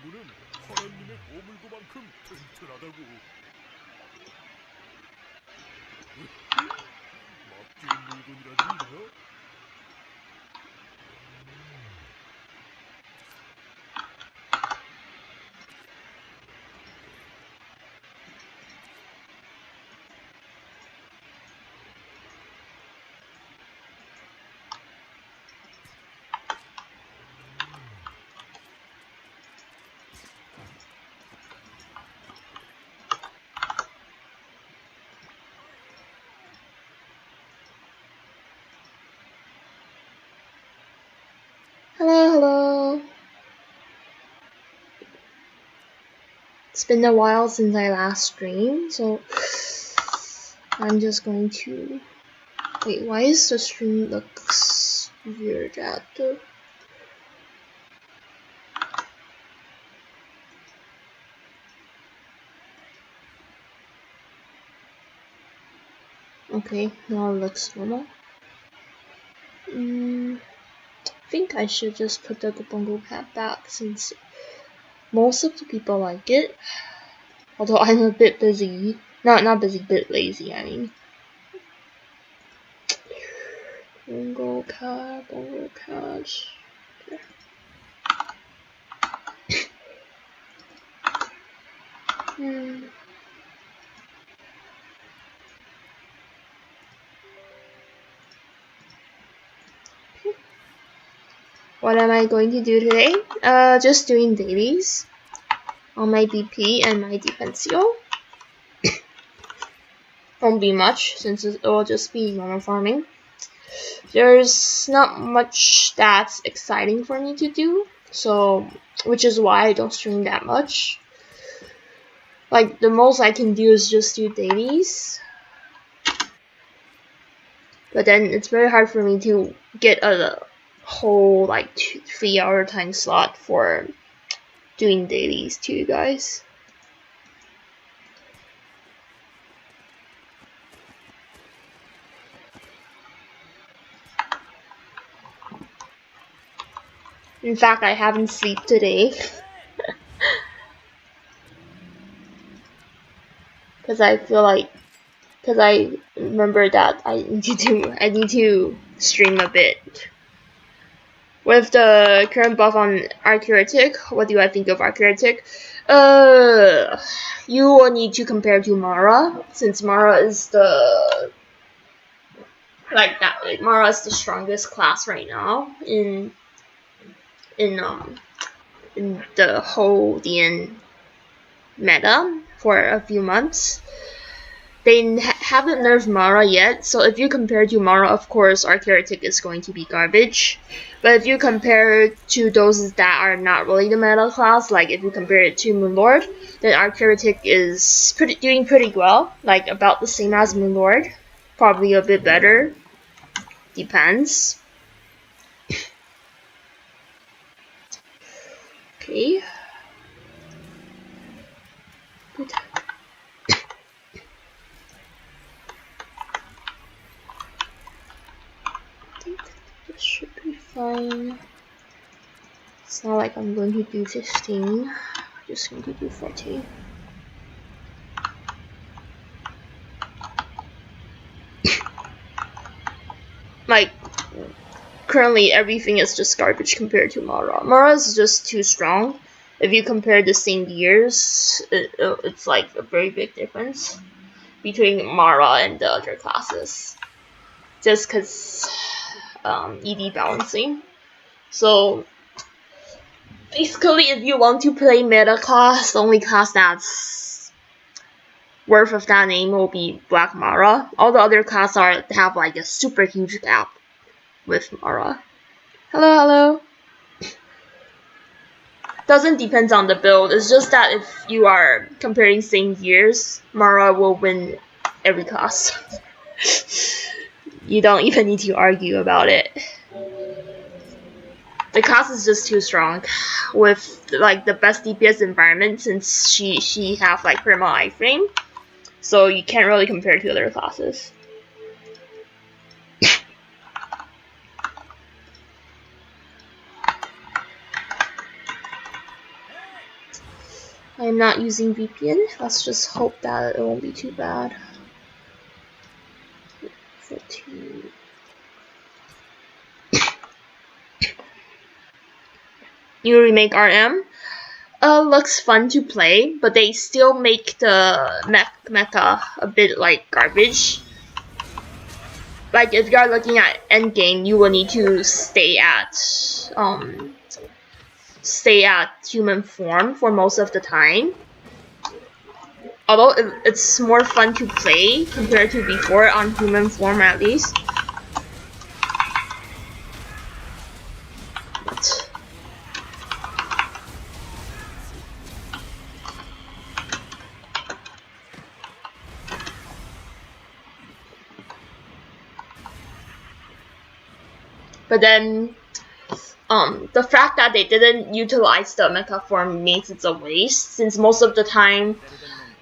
내부는 하나님의 보물고만큼 튼튼하다고. 맡기는 물건이라도 있나? Hello. It's been a while since I last streamed, so I'm just going to wait. Why is the stream looks weird at the? Okay, now it looks normal. I think I should just put the bongo pad back since most of the people like it. Although I'm a bit busy. Not busy, bit lazy, I mean. Bongo pad. Okay. What am I going to do today? Just doing dailies on my BP and my defensio. Won't be much since it will just be normal farming. There's not much that's exciting for me to do, so which is why I don't stream that much. Like the most I can do is just do dailies. But then it's very hard for me to get a whole like 3 hour time slot for doing dailies to you guys. In fact, I haven't slept today. Because I remember that I need to stream a bit. With the current buff on Archaetic, what do I think of Archaetic? You will need to compare to Mara, since Mara is the Mara is the strongest class right now in the whole DN meta for a few months. They haven't nerfed Mara yet, so if you compare to Mara, of course, Archaetic is going to be garbage. But if you compare to those that are not really the meta class, like if you compare it to Moonlord, then Archaetic is doing pretty well, like about the same as Moonlord, probably a bit better, depends. Okay. Good. I think this should be fine. It's not like I'm going to do 15, I'm just going to do 14. Like, currently everything is just garbage compared to Mara. Mara is just too strong. If you compare the same years, it's like a very big difference between Mara and the other classes. Just because ED balancing. So basically, if you want to play meta class, the only class that's worth of that name will be Black Mara. All the other classes have like a super huge gap with Mara. Hello. Doesn't depend on the build. It's just that if you are comparing same years, Mara will win every class. You don't even need to argue about it. The class is just too strong with like the best DPS environment since she have like Perma iframe, so you can't really compare to other classes. I'm not using VPN. Let's just hope that it won't be too bad. 14. New remake RM. Looks fun to play, but they still make the mecha a bit like garbage. Like if you're looking at endgame, you will need to stay at human form for most of the time. Although it's more fun to play compared to before on human form at least. But then the fact that they didn't utilize the mecha form means it's a waste, since most of the time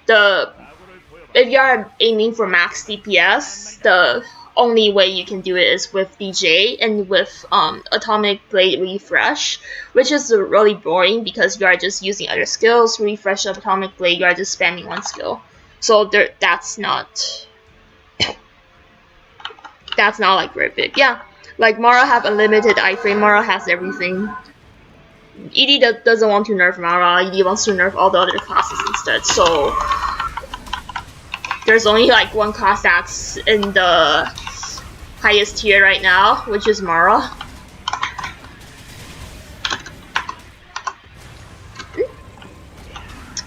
if you are aiming for max DPS, the only way you can do it is with BJ and with Atomic Blade Refresh, which is really boring because you are just using other skills. Refresh of Atomic Blade, you are just spamming one skill. So that's not like very big. Yeah, like Mara have unlimited iframe. Mara has everything. ED doesn't want to nerf Mara. ED wants to nerf all the other classes instead. So there's only like one class that's in the highest tier right now, which is Mara.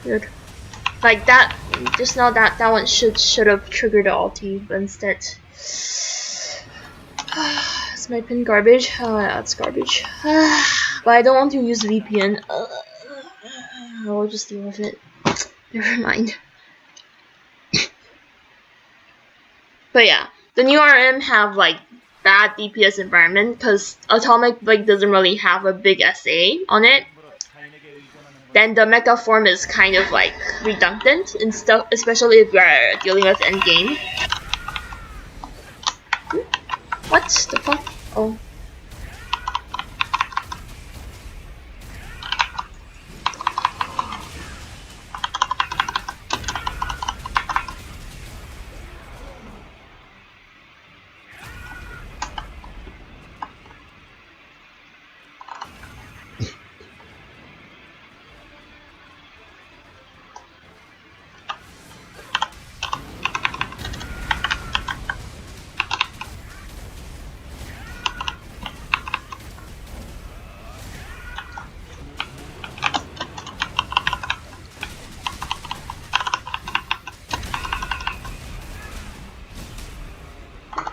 Good. Like that, just now that one should have triggered the ulti, but instead. Is my pin garbage? Oh yeah, it's garbage. But I don't want to use VPN. I'll just deal with it. Never mind. But yeah, the new RM have like bad DPS environment because Atomic Blade doesn't really have a big SA on it. Then the mecha form is kind of like redundant and stuff, especially if you are dealing with endgame. What the fuck? Oh.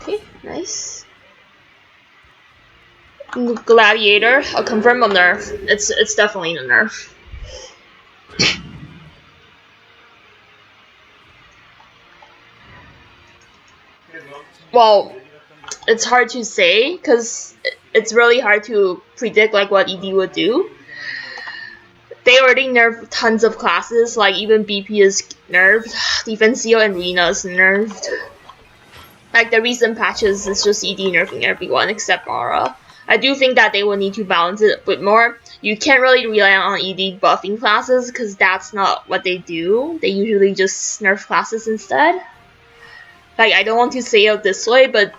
Okay, nice. Gladiator, I'll confirm a nerf. It's definitely a nerf. Well, it's hard to say because it's really hard to predict like what ED would do. They already nerfed tons of classes, like even BP is nerfed, Defensio and Rina is nerfed. Like the recent patches is just ED nerfing everyone except Mara. I do think that they will need to balance it a bit more. You can't really rely on ED buffing classes because that's not what they do. They usually just nerf classes instead. Like, I don't want to say it this way, but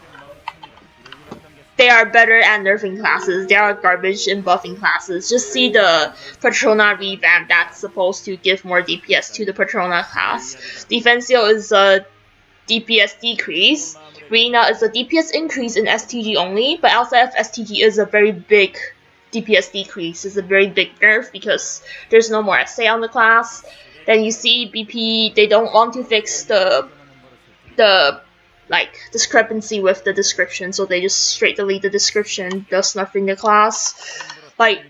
they are better at nerfing classes. They are garbage in buffing classes. Just see the Patrona revamp that's supposed to give more DPS to the Patrona class. Defensio is a DPS decrease. Rina is a DPS increase in STG only, but outside of STG is a very big DPS decrease. It's a very big nerf because there's no more SA on the class. Then you see BP, they don't want to fix the like discrepancy with the description, so they just straight delete the description, thus nerfing the class. Like,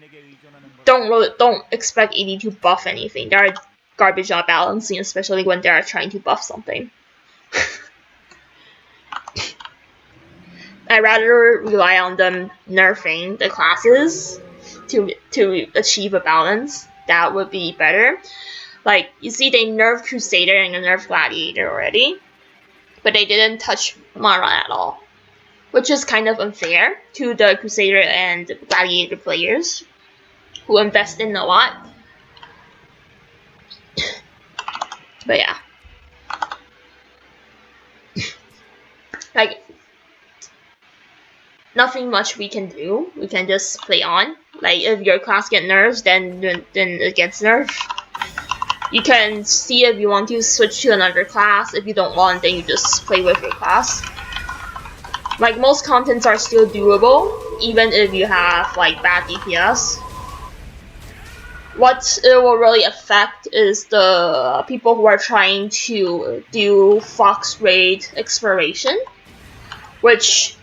don't expect ED to buff anything. They are garbage at balancing, especially when they are trying to buff something. I'd rather rely on them nerfing the classes to achieve a balance. That would be better. Like, you see they nerfed Crusader and nerfed Gladiator already, but they didn't touch Mara at all, which is kind of unfair to the Crusader and Gladiator players who invest in a lot. But yeah. Like, nothing much we can do. We can just play on. Like, if your class get nerfed, then it gets nerfed. You can see if you want to switch to another class. If you don't want, then you just play with your class. Like, most contents are still doable, even if you have like bad DPS. What it will really affect is the people who are trying to do Fox Raid exploration, which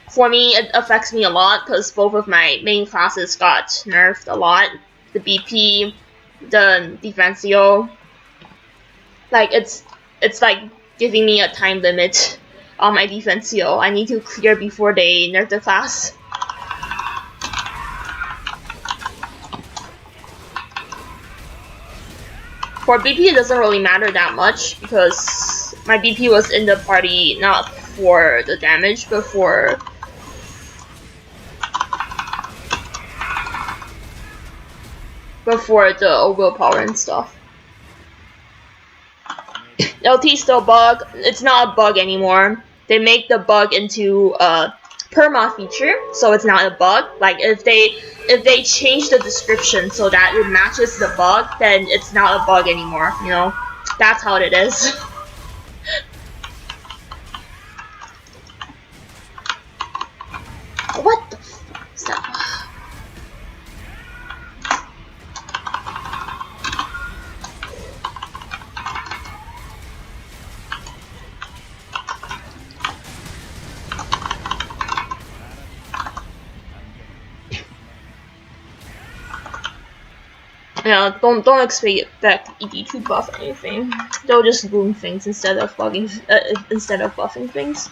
for me it affects me a lot because both of my main classes got nerfed a lot. The BP, the Defensio. Like, it's like giving me a time limit on my Defensio. I need to clear before they nerf the class. For BP, it doesn't really matter that much because my BP was in the party not for the damage, but for the willpower and stuff. LT still bug. It's not a bug anymore. They make the bug into a perma feature, so it's not a bug. Like, if they change the description so that it matches the bug, then it's not a bug anymore, you know? That's how it is. What the fuck is that? Yeah, don't expect ED to buff anything. They'll just boom things instead of buffing things.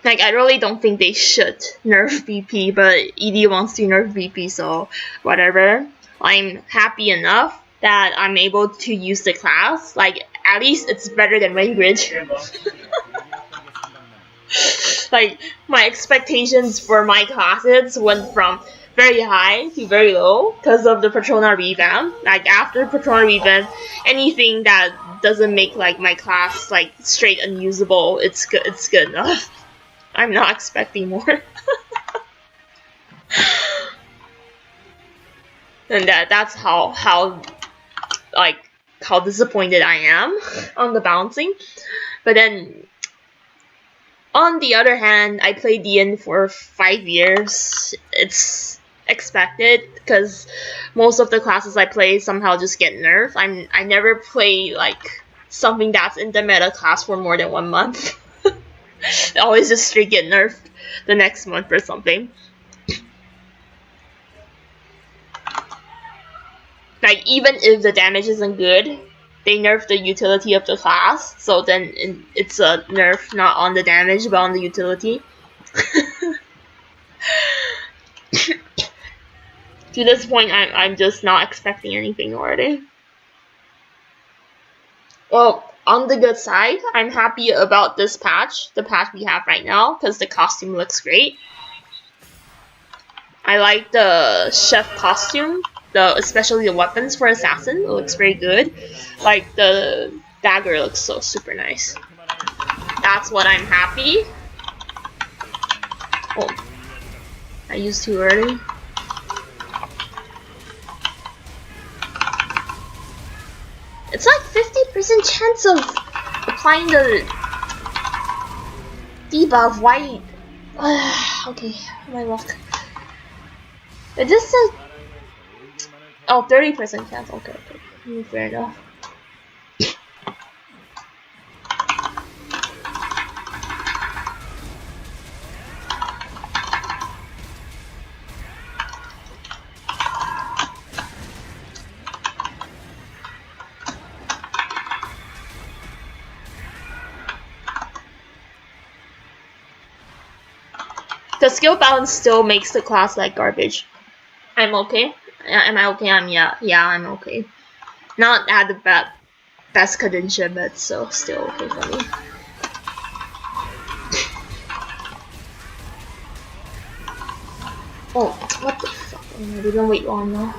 Like, I really don't think they should nerf BP, but ED wants to nerf BP, so whatever. I'm happy enough that I'm able to use the class. Like, at least it's better than Language. Like, my expectations for my classes went from very high to very low because of the Patrona revamp. Like, after Patrona revamp, anything that doesn't make like my class like straight unusable, it's good enough. I'm not expecting more. And that's how disappointed I am on the balancing. But then on the other hand, I played DN for 5 years. It's expected because most of the classes I play somehow just get nerfed. I never play like something that's in the meta class for more than 1 month. They always just straight get nerfed the next month or something. Like, even if the damage isn't good, they nerf the utility of the class, so then it's a nerf not on the damage but on the utility. To this point, I'm just not expecting anything already. Well, on the good side, I'm happy about this patch, the patch we have right now, because the costume looks great. I like the chef costume, especially the weapons for assassin. It looks very good. Like, the dagger looks so super nice. That's what I'm happy. Oh, I used too early. It's like 50% chance of applying the debuff. Why? Okay, my luck. It just said. Oh, 30% chance. Okay. Fair enough. The skill balance still makes the class like garbage. I'm okay. Am I okay? Yeah, I'm okay. Not at the best condition, but still okay for me. Oh, what the fuck? I didn't wait long now.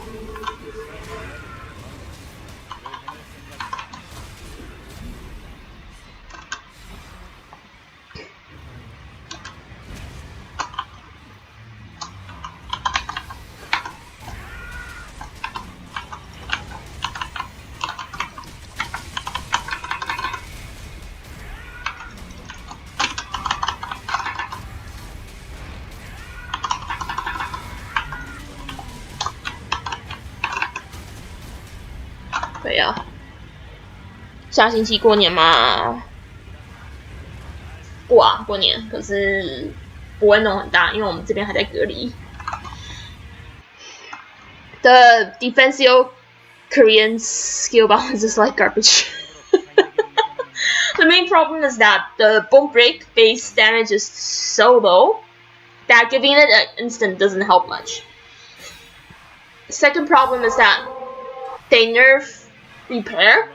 对呀，下星期过年嘛，过年，可是不会弄很大，因为我们这边还在隔离。The defensive Korean skill balance is like garbage. The main problem is that the bomb break base damage is so low that giving it an instant doesn't help much. Second problem is that they nerf repair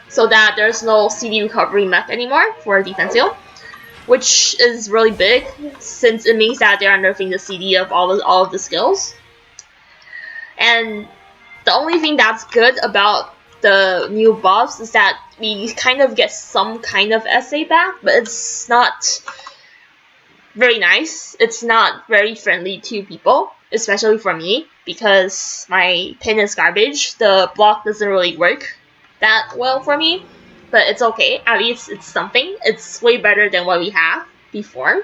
so that there's no CD recovery mech anymore for defensive, which is really big since it means that they are nerfing the CD of all of the skills. And the only thing that's good about the new buffs is that we kind of get some kind of SA back, but it's not very nice. It's not very friendly to people, especially for me, because my pin is garbage. The block doesn't really work that well for me, but it's okay. At least it's something. It's way better than what we have before.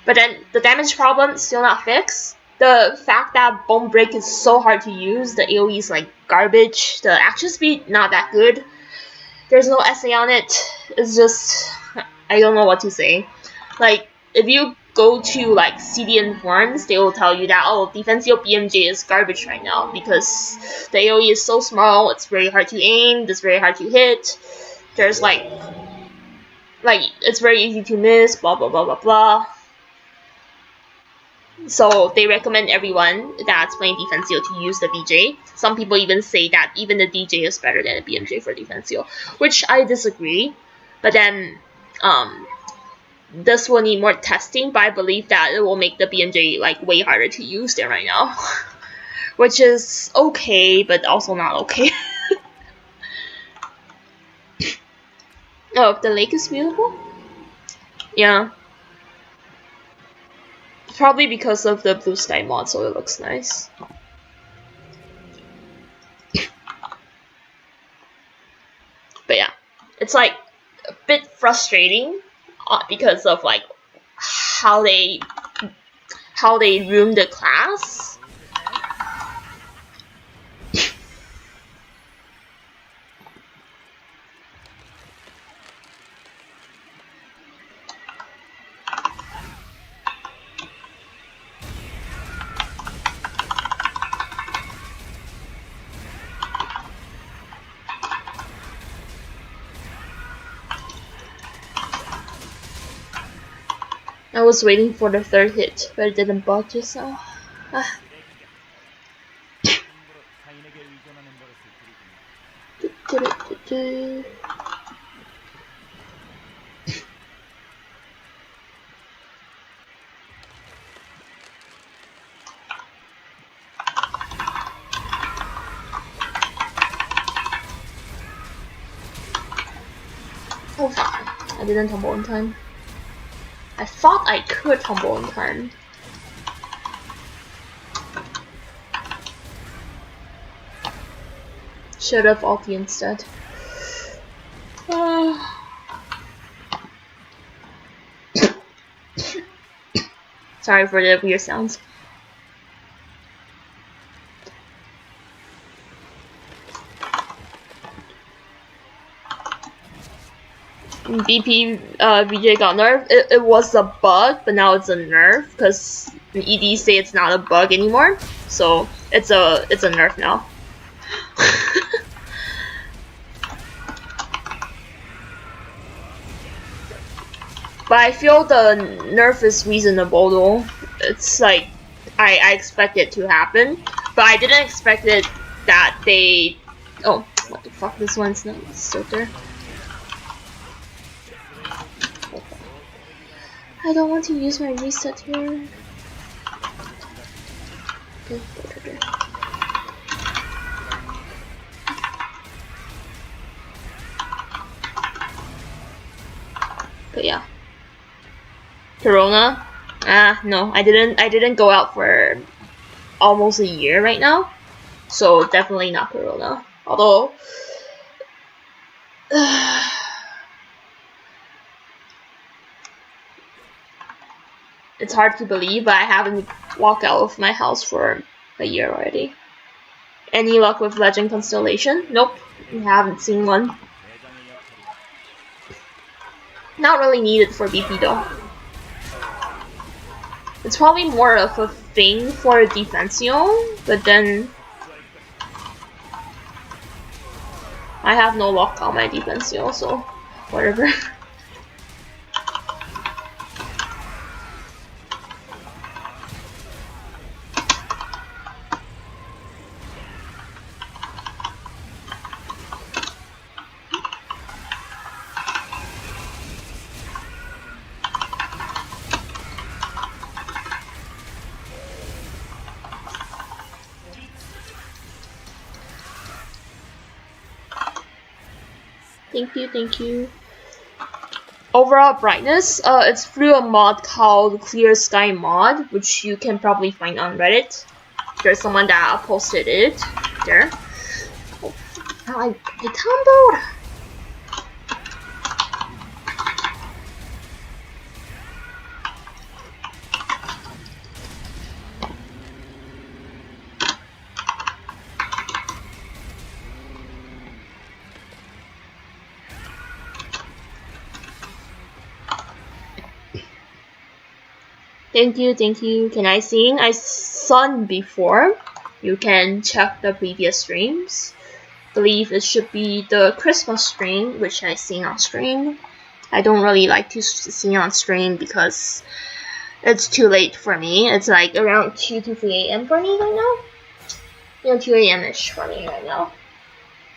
But then the damage problem is still not fixed. The fact that Bone Break is so hard to use, the AoE is like garbage, the action speed not that good, there's no SA on it, it's just, I don't know what to say. Like, if you go to like CDN forums, they will tell you that, oh, Defensio BMJ is garbage right now because the AoE is so small, it's very hard to aim, it's very hard to hit, there's like it's very easy to miss, blah blah blah blah blah. So they recommend everyone that's playing Defensio to use the BJ. Some people even say that even the DJ is better than the BMJ for Defensio, which I disagree. But then, this will need more testing, but I believe that it will make the BMJ like way harder to use than right now. Which is okay, but also not okay. Oh, the lake is beautiful? Yeah. Probably because of the blue sky mod, so it looks nice. But yeah, it's like a bit frustrating because of like how they ruined the class. I was waiting for the third hit, but it didn't bug just now. Ah. Oh fuck, I didn't tumble in time. I thought I could tumble in time. Should have ulti instead. Sorry for the weird sounds. BP VJ got nerfed. It was a bug, but now it's a nerf because ED say it's not a bug anymore. So it's a nerf now. But I feel the nerf is reasonable though. It's like I expect it to happen, but I didn't expect it that they. Oh, what the fuck? This one's not filter. I don't want to use my reset here. But yeah, Corona. No, I didn't go out for almost a year right now, so definitely not Corona. Although, it's hard to believe, but I haven't walked out of my house for a year already. Any luck with Legend Constellation? Nope, I haven't seen one. Not really needed for BP though. It's probably more of a thing for Defensio, but then I have no luck on my Defensio, so whatever. Thank you. Overall brightness, it's through a mod called Clear Sky Mod, which you can probably find on Reddit. There's someone that posted it there. Oh, I tumbled! Thank you. Can I sing? I sung before. You can check the previous streams. Believe it should be the Christmas stream, which I sing on stream. I don't really like to sing on stream because it's too late for me. It's like around 2 to 3 a.m. for me right now. You know, 2 a.m.-ish for me right now.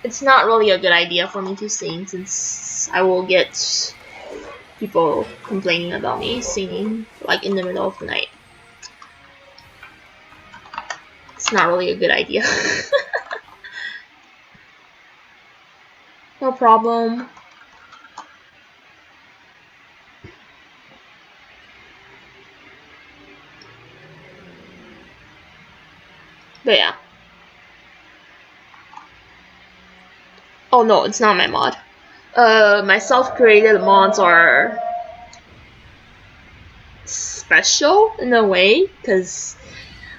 It's not really a good idea for me to sing since I will get people complaining about me singing like in the middle of the night. It's not really a good idea. No problem. But yeah. Oh no, it's not my mod. My self-created mods are special in a way, because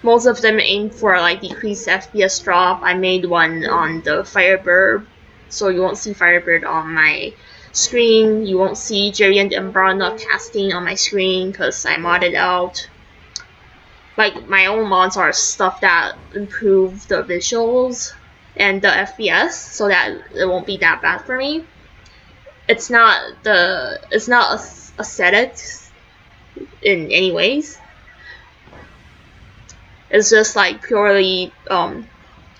most of them aim for like decreased FPS drop. I made one on the Firebird, so you won't see Firebird on my screen. You won't see Jerry and Umbrella casting on my screen because I modded out. Like, my own mods are stuff that improve the visuals and the FPS so that it won't be that bad for me. It's not aesthetics in any ways. It's just like purely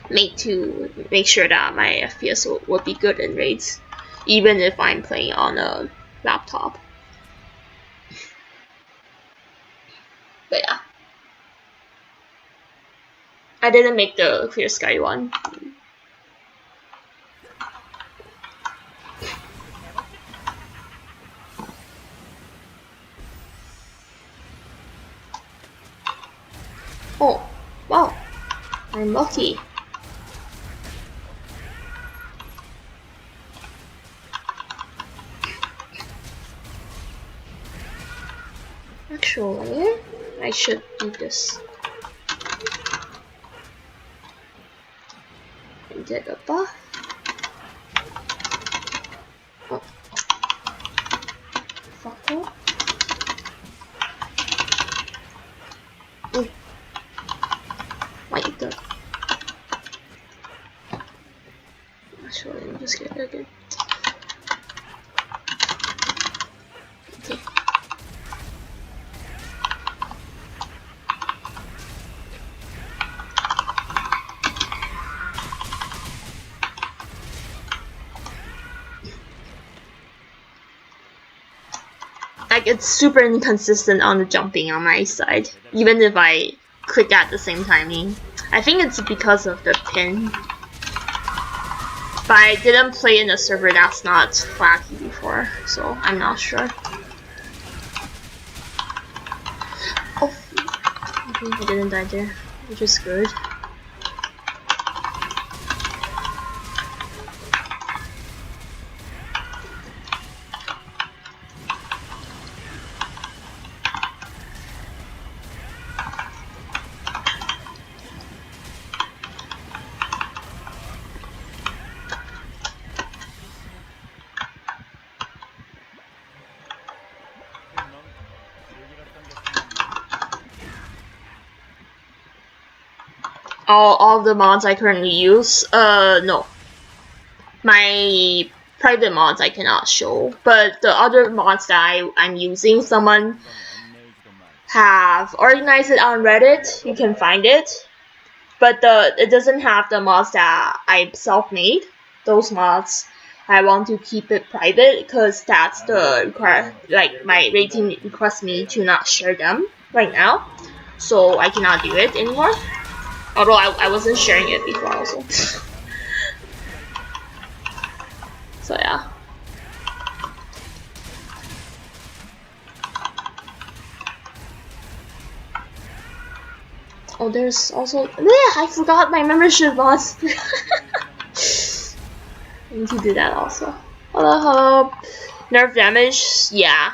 made to make sure that my FPS will be good in raids, even if I'm playing on a laptop. But yeah, I didn't make the Clear Sky one. Oh, wow, I'm lucky. Actually, I should do this. And get a buff. Oh. Fuck off. Like the. Actually, let me just get it again. Okay. like it's super inconsistent on the jumping on my side, even if I click at the same timing. I think it's because of the pin. But I didn't play in a server that's not laggy before, so I'm not sure. Oh, okay, I didn't die there, which is good. All the mods I currently use, no. My private mods I cannot show, but the other mods that I'm using, someone have organized it on Reddit, you can find it. But it doesn't have the mods that I self-made. Those mods, I want to keep it private because that's the like my rating requests me to not share them right now, so I cannot do it anymore. Although I wasn't sharing it before also. So yeah. Oh, there's also I forgot my membership boss. I need to do that also. Hello, hello. Nerf damage, yeah.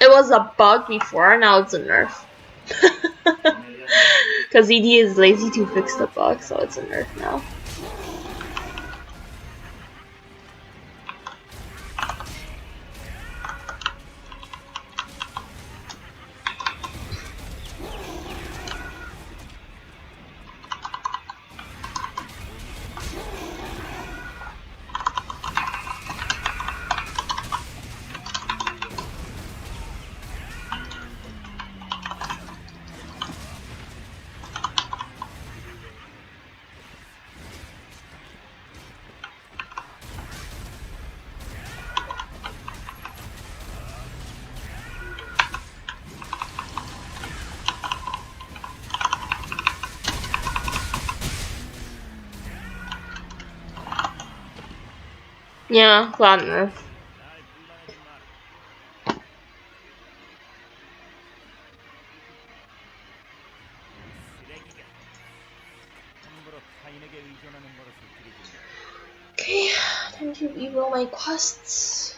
It was a bug before, now it's a nerf. Because ED is lazy to fix the bug, so it's a nerf now. Yeah, glad nerf. Okay, time to reroll my quests.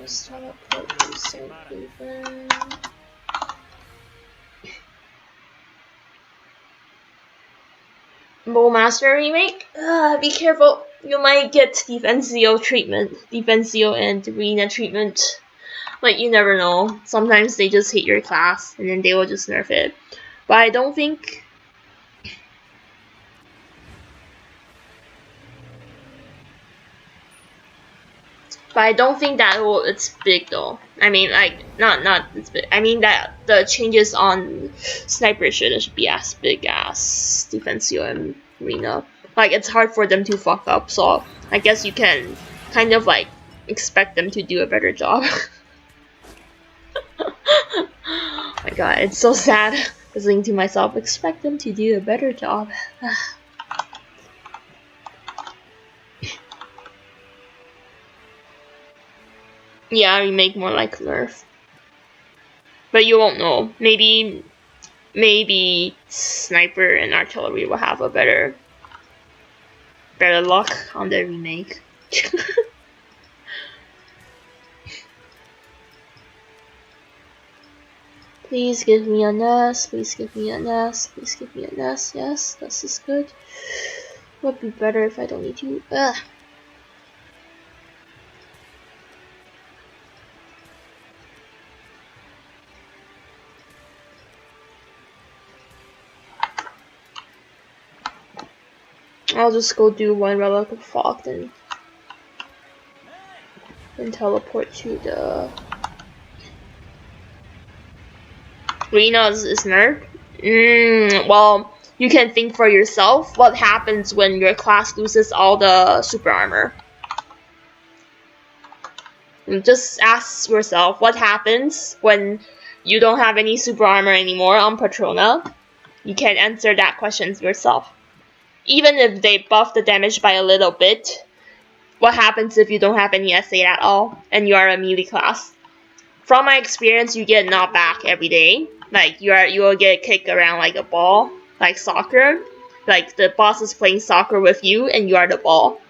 Just teleport to St. Cleveland. Bowmaster remake? Be careful. You might get Defensio treatment. Defensio and Arena treatment. Like, you never know. Sometimes they just hate your class, and then they will just nerf it. But I don't think... But I don't think that it's big though. I mean, like, not it's big. I mean that the changes on Sniper should be as big as Defensio and Arena. Like, it's hard for them to fuck up, so I guess you can kind of like expect them to do a better job. Oh my god, it's so sad listening to myself. Expect them to do a better job. Yeah, remake more like Nerf. But you won't know. Maybe Sniper and Artillery will have a better luck on the remake. Please give me a nest, please give me a nest, please give me a nest. Yes, this is good. Would be better if I don't need to. Ugh. I'll just go do one Relic of Fog then teleport to the Rena is nerfed? Well, you can think for yourself what happens when your class loses all the super armor. Just ask yourself what happens when you don't have any super armor anymore on Patrona. You can answer that question yourself. Even if they buff the damage by a little bit, what happens if you don't have any SA at all and you are a melee class? From my experience, you get knocked back every day. Like you will get kicked around like a ball, like soccer. Like the boss is playing soccer with you and you are the ball.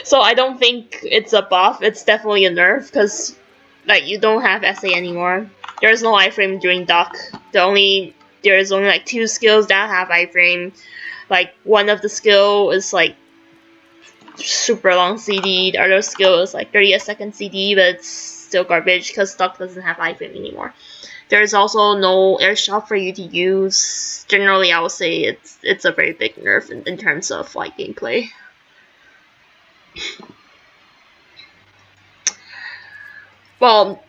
So I don't think it's a buff. It's definitely a nerf because like you don't have SA anymore. There's no iframe during duck. There's only like 2 skills that have iframe. Like one of the skill is like super long CD. The other skill is like 30 a second CD, but it's still garbage because duck doesn't have iframe anymore. There's also no airshot for you to use. Generally, I would say it's a very big nerf in terms of like gameplay. Well,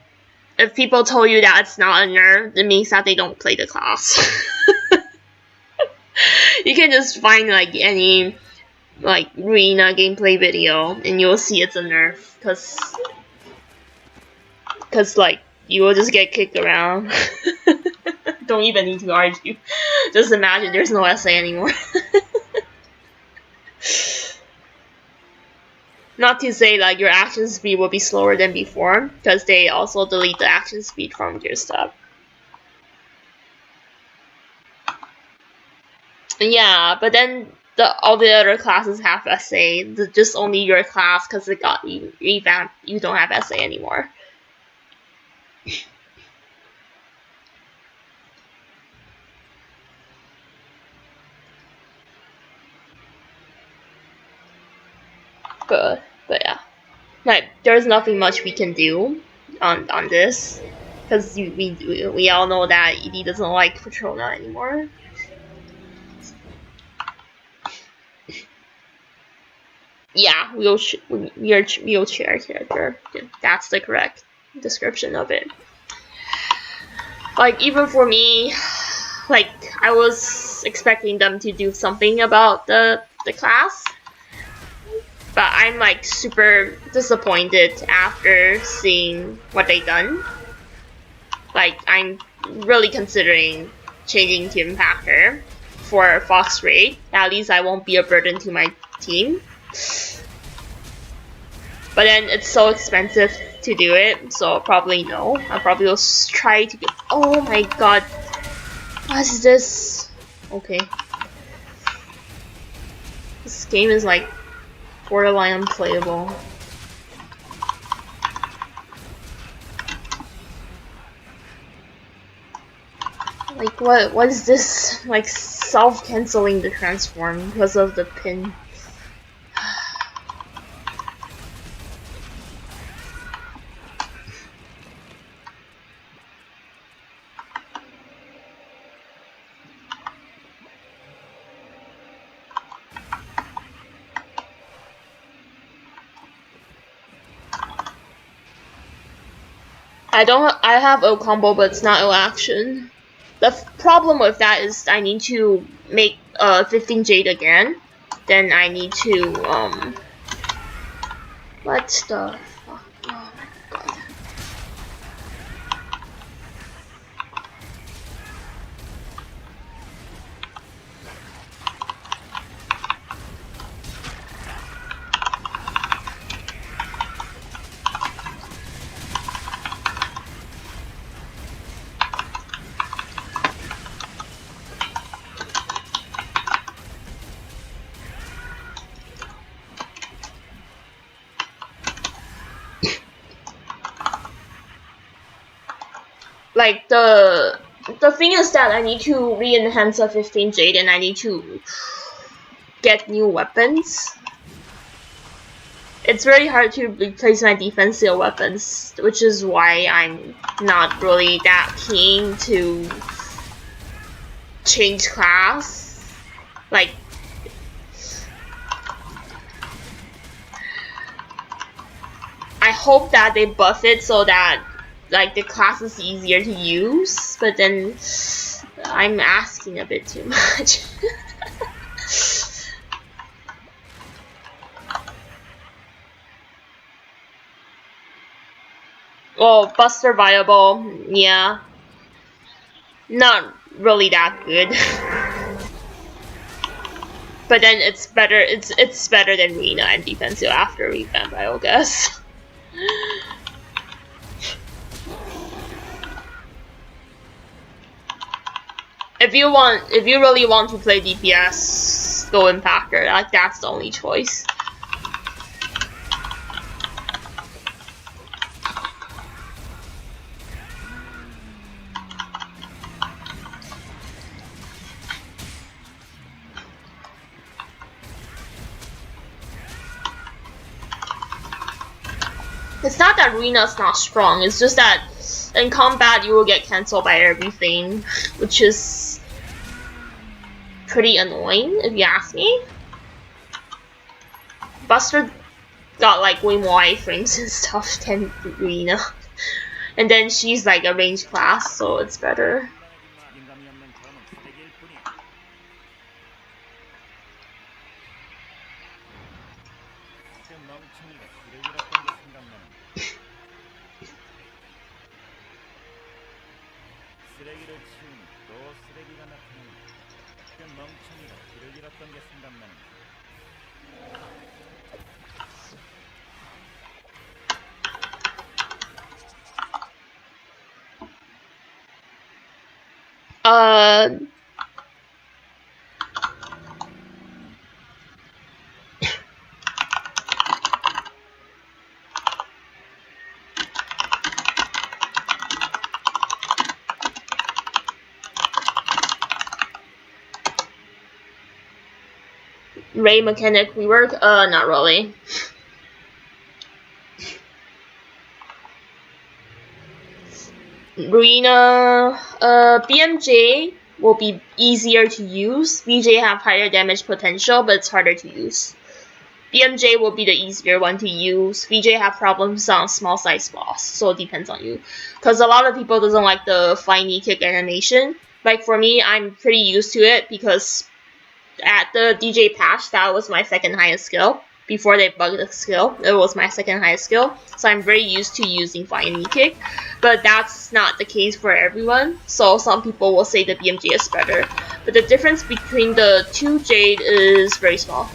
if people told you that it's not a nerf, it means that they don't play the class. You can just find like any like Rena gameplay video and you'll see it's a nerf cause like you will just get kicked around. Don't even need to argue. Just imagine there's no SA anymore. Not to say like your action speed will be slower than before, because they also delete the action speed from your stuff. Yeah, but then all the other classes have SA. Just only your class, because it got revamped, you don't have SA anymore. But yeah, like there's nothing much we can do on this, because we all know that ED doesn't like Patrona anymore. Yeah, wheelchair character. That's the correct description of it. Like even for me, like I was expecting them to do something about the class, but I'm like super disappointed after seeing what they done. Like I'm really considering changing to Impactor for Fox Raid. At least I won't be a burden to my team. But then it's so expensive to do it, so probably no. I probably will try to get. Oh my god, what is this? Okay, this game is like borderline unplayable. Like what is this? Like self-canceling the transform because of the pin. I have O combo, but it's not O action. The problem with that is I need to make 15 Jade again. Then I need to what the fuck? Oh my god. Like the thing is that I need to re-enhance a 15 Jade and I need to get new weapons. It's very hard to replace my defensive weapons, which is why I'm not really that keen to change class. Like I hope that they buff it so that like the class is easier to use, but then I'm asking a bit too much. Well, Buster viable, yeah. Not really that good. But then it's better than Rena and defensive after revamp, I guess. If you really want to play DPS, go Impactor. Like that's the only choice. It's not that Rena's not strong, it's just that in combat you will get cancelled by everything, which is pretty annoying if you ask me. Buster got like way more iframes and stuff than Rena. And then she's like a range class, so it's better. Ray mechanic rework? Not really. Rena, BMJ will be easier to use. VJ have higher damage potential, but it's harder to use. BMJ will be the easier one to use. VJ have problems on small size boss, so it depends on you. Because a lot of people doesn't like the flying knee kick animation. Like for me, I'm pretty used to it because at the DJ patch, that was my second highest skill. Before they bugged the skill, it was my second highest skill. So I'm very used to using flying knee kick. But that's not the case for everyone. So some people will say the BMJ is better. But the difference between the two Jade is very small.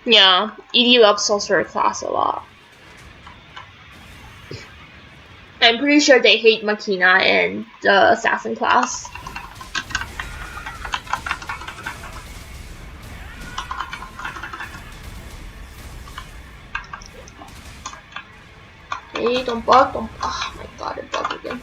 Yeah, ED loves sorcerer class a lot. I'm pretty sure they hate Makina and the assassin class. Hey, don't bug, don't. Oh my god, it bugged again.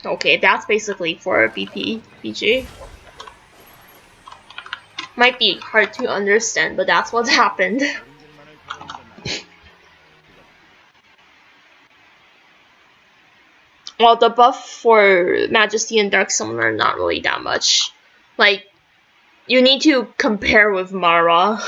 Okay, that's basically for BG. Might be hard to understand, but that's what's happened. Well, the buff for Majesty and Dark Summoner not really that much. Like, you need to compare with Mara.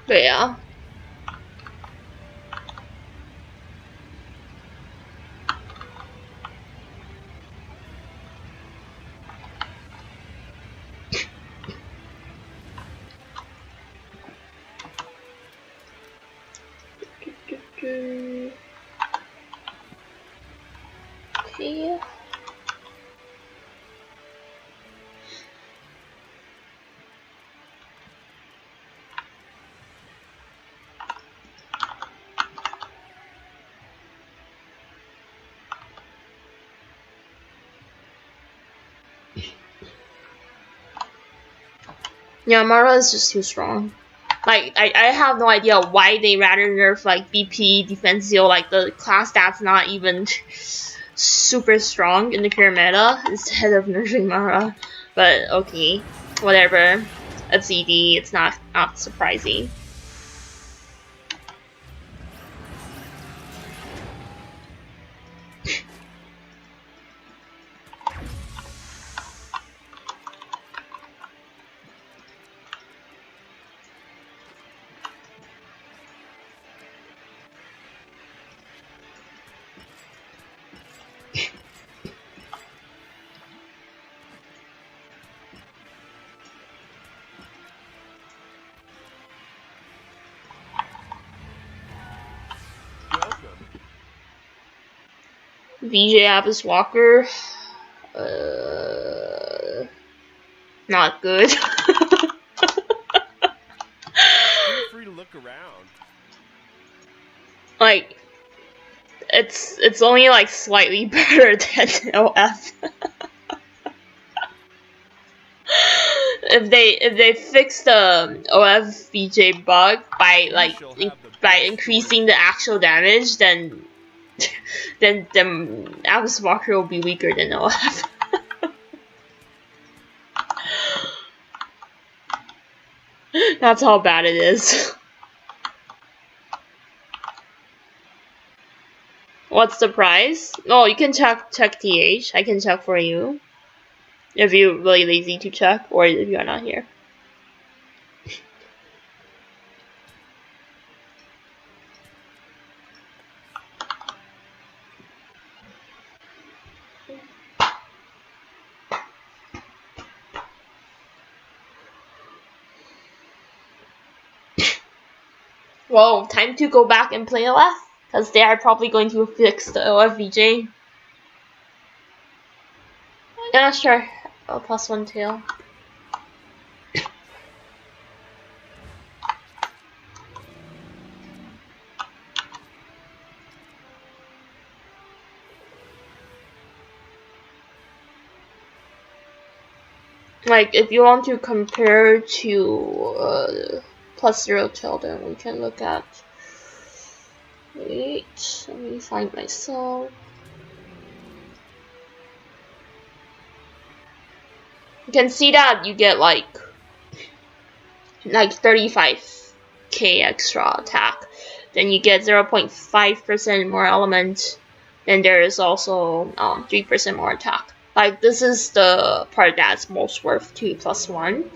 But yeah. Okay. Yeah, Mara is just too strong. Like, I have no idea why they rather nerf, like, BP, Defensio, like, the class that's not even super strong in the current meta, instead of nerfing Mara. But, okay. Whatever. It's ED, it's not surprising. VJ Abyss Walker, not good. Feel free to look around. Like, it's only like slightly better than OF. If they fix the OF VJ bug by like by increasing the actual damage, then Abyss Walker will be weaker than OF. That's how bad it is. What's the price? Oh, you can check TH. I can check for you. If you're really lazy to check, or if you're not here. Well, time to go back and play OF, because they are probably going to fix the OF VJ. Yeah, sure. Oh, +1 tail. Like, if you want to compare to +0 tail, then we can look at. Wait, let me find myself. You can see that you get like 35k extra attack. Then you get 0.5% more element. Then there is also 3% more attack. Like, this is the part that's most worth 2 + 1.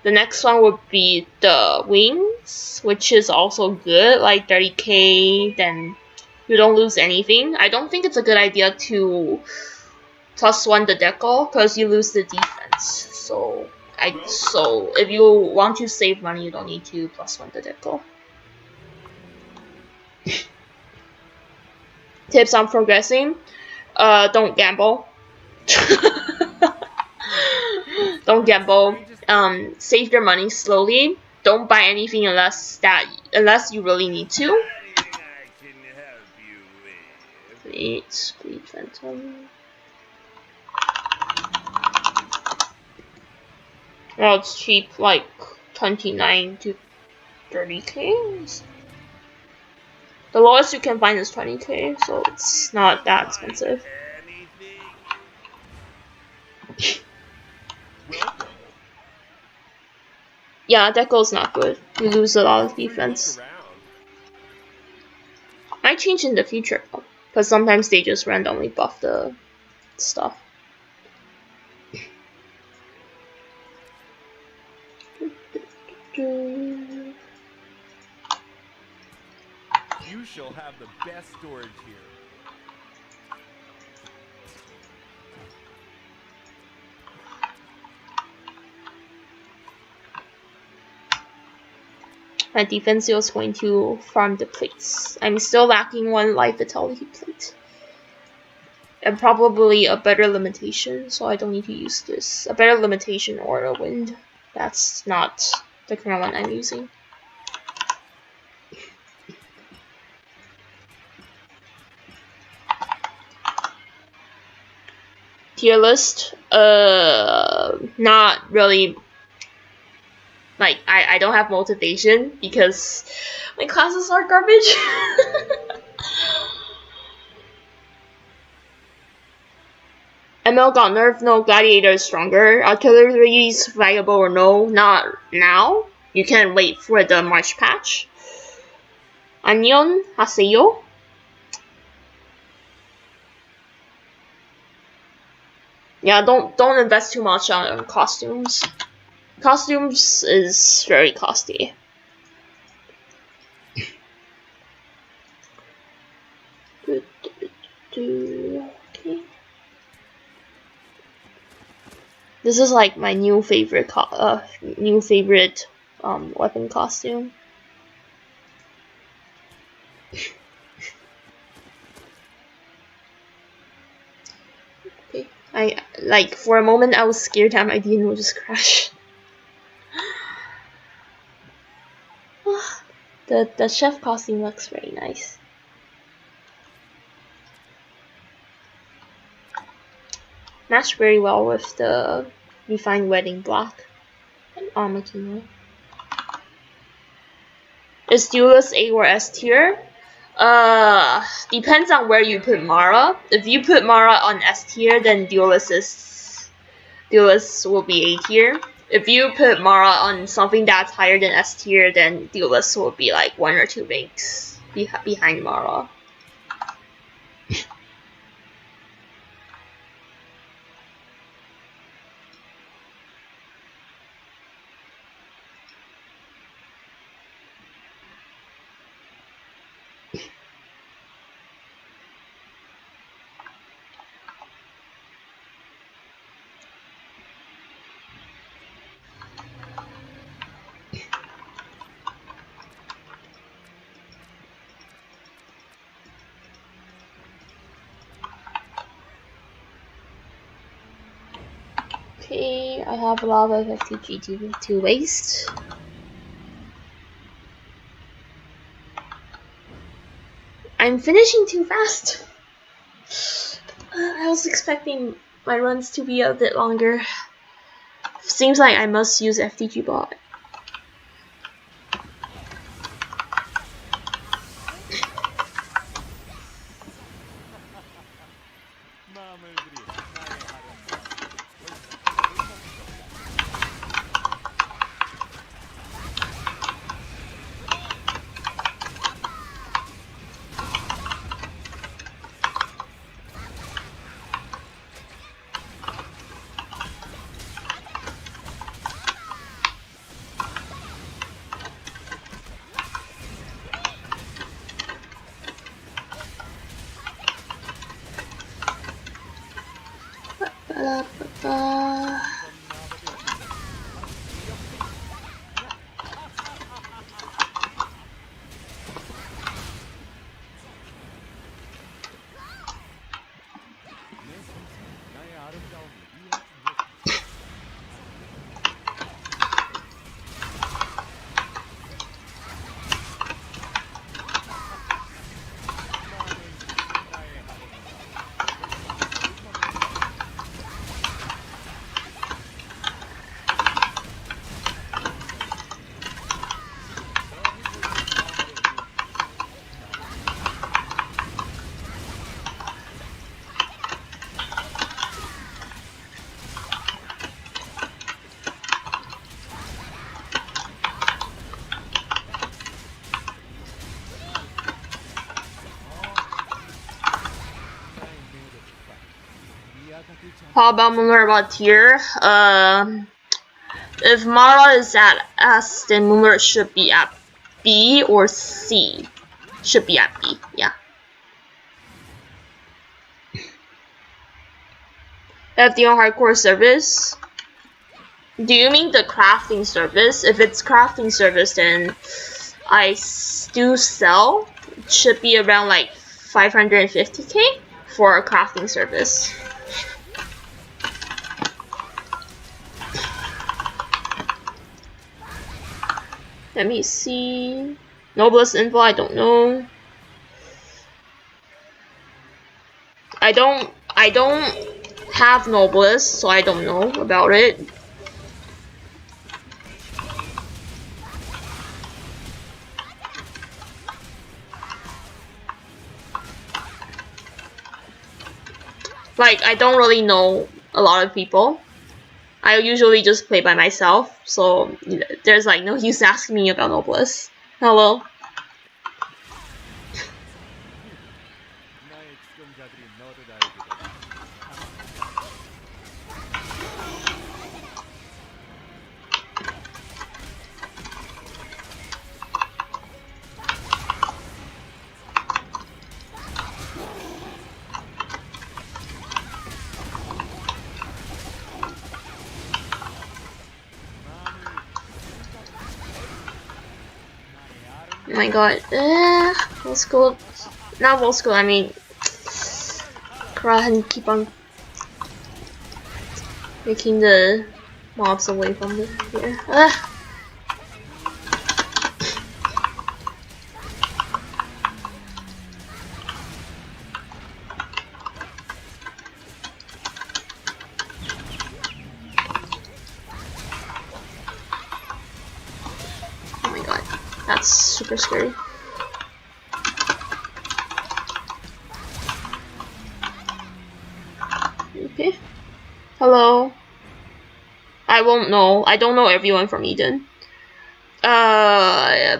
The next one would be the wings, which is also good, like 30k. Then you don't lose anything. I don't think it's a good idea to +1 the decal, because you lose the defense. So if you want to save money, you don't need to +1 the decal. Tips on progressing: don't gamble. Don't gamble. Save your money slowly. Don't buy anything unless you really need to. Wait, Bleed Phantom. Well, it's cheap, like 29 to 30k. The lowest you can find is 20k, so it's not that expensive. Yeah, Deco's not good. You lose a lot of defense. Might change in the future, because sometimes they just randomly buff the stuff. You shall have the best storage here. My defense is going to farm the plates. I'm still lacking one life vitality plate. And probably a better limitation, so I don't need to use this. A better limitation or a wind. That's not the current one I'm using. Tier list? Not really. Like, I don't have motivation because my classes are garbage. ML got nerfed, no. Gladiator is stronger. Artillery is viable or no? Not now. You can wait for the March patch. 안녕 하세요. Yeah, don't invest too much on costumes. Costumes is very costly. Okay. This is like my new favorite weapon costume. Okay. I like for a moment I was scared that my DN would just crash. The chef costume looks very nice. Matched very well with the refined wedding black and Armakino. Is Duelist A or S tier? Depends on where you put Mara. If you put Mara on S tier, then Duelist will be A tier. If you put Mara on something that's higher than S tier, then Duelist will be like 1 or 2 ranks behind Mara. Okay, I have a lot of FTG to waste. I'm finishing too fast. I was expecting my runs to be a bit longer. Seems like I must use FTG bot. How about Moonlord about tier? If Mara is at S, then Moonlord should be at B or C. Should be at B, yeah. FD on hardcore service. Do you mean the crafting service? If it's crafting service, then I do sell. It should be around like 550k for a crafting service. Let me see. Noblest info, I don't know. I don't have Noblest, so I don't know about it. Like, I don't really know a lot of people. I usually just play by myself, so there's like no use asking me about Noblest. Hello. Oh my god. Old school. Not old school, I mean. Go ahead and keep on making the mobs away from the here. Oh my god. That's super scary. Okay. Hello. I won't know. I don't know everyone from Eden. Yeah,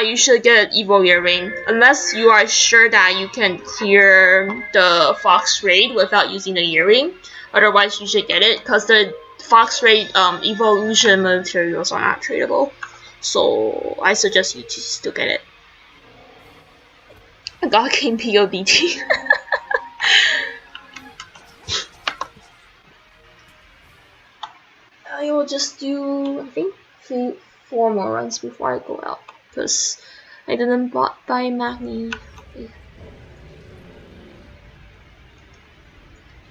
you should get Evo Earring. Unless you are sure that you can clear the Fox Raid without using the earring. Otherwise, you should get it. Because the Fox Raid evolution materials are not tradable. So, I suggest you to still get it. God King POBT. I will just do, I think, 4 more runs before I go out. Because I didn't buy Magni.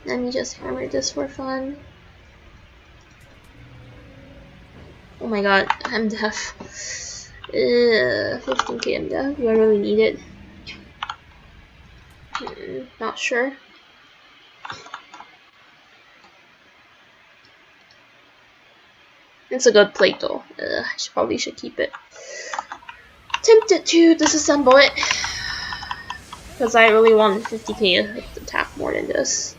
Let me just hammer this for fun. Oh my god, I'm deaf. 15k I'm deaf. Do I really need it? Not sure. It's a good plate though. I probably should keep it. Tempted to disassemble it. Because I really want 50k attack more than this.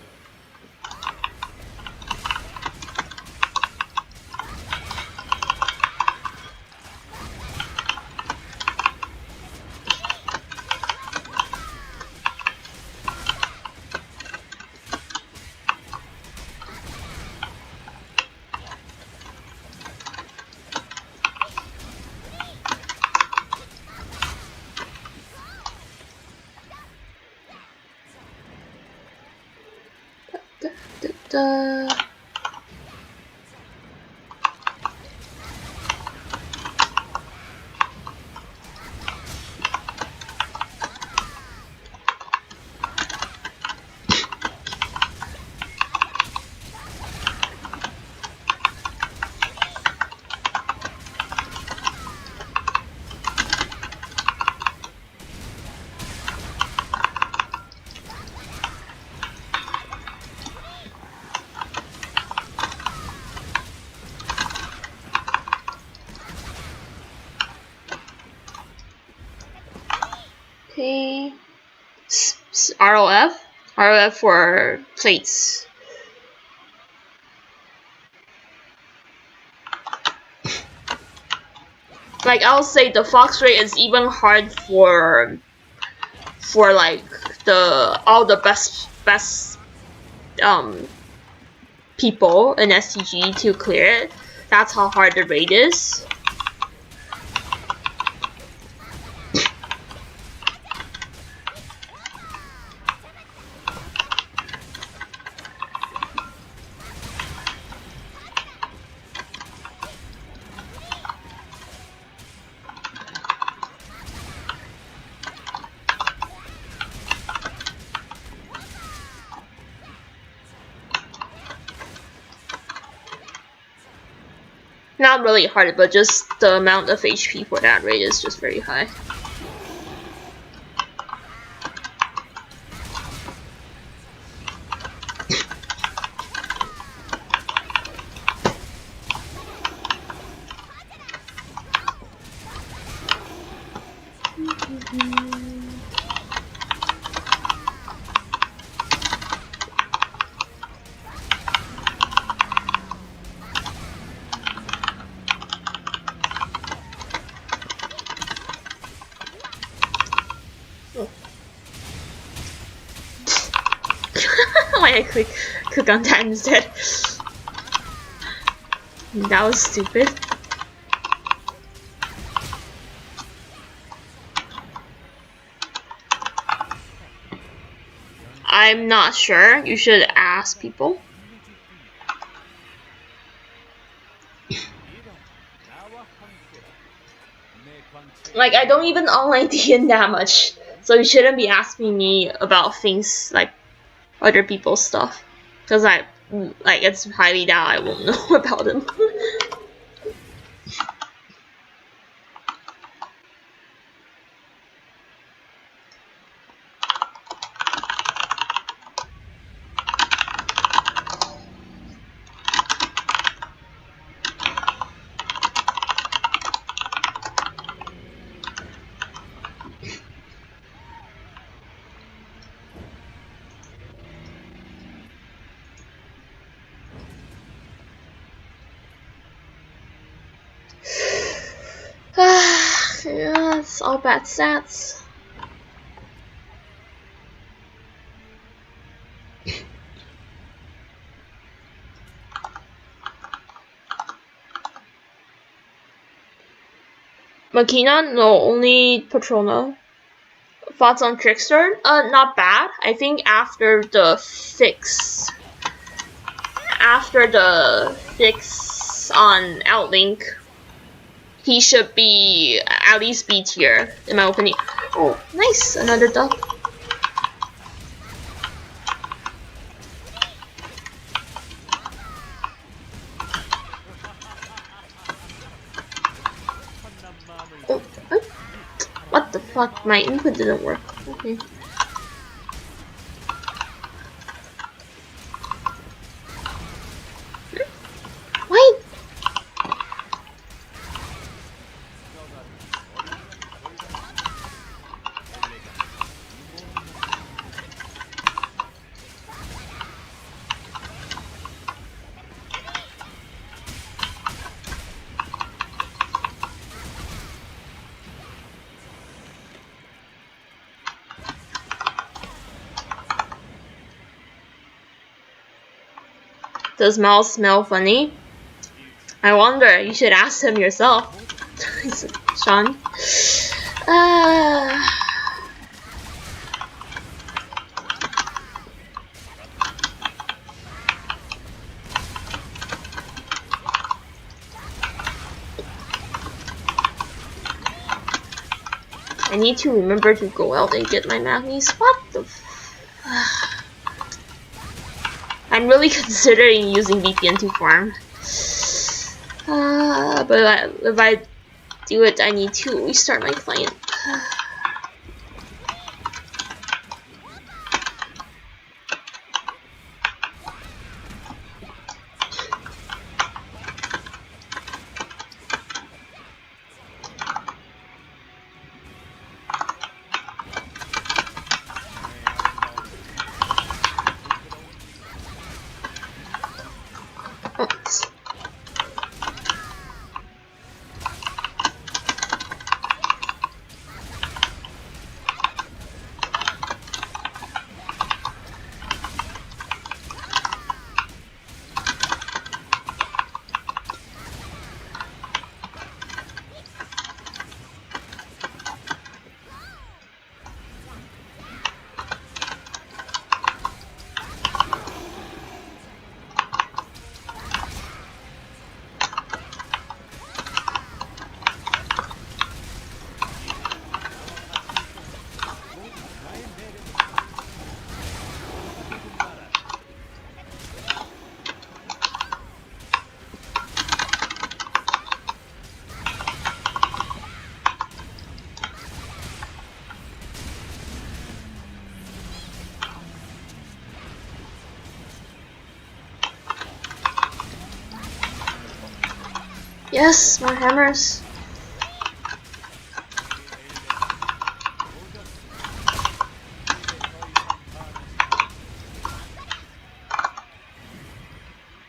Okay. ROF? ROF for plates. Like, I'll say the Fox Raid is even hard for like all the best people in STG to clear it. That's how hard the raid is. Not really hard, but just the amount of HP for that raid is just very high. Why I click on that instead? That was stupid. I'm not sure. You should ask people. Like, I don't even online DN that much, so you shouldn't be asking me about things like other people's stuff, because it's highly doubt I won't know about them. Yeah, it's all bad stats. Makina? No, only Patrona. Thoughts on Trickster? Not bad. I think after the fix on Outlink, he should be at least B tier, in my opinion. Oh, nice, another duck. Oh, what the fuck? My input didn't work. Okay. Why? Does Mal smell funny? I wonder. You should ask him yourself. Sean. I need to remember to go out and get my magnes. What the I'm really considering using VPN to farm. But if I do it, I need to restart my client. Yes, more hammers.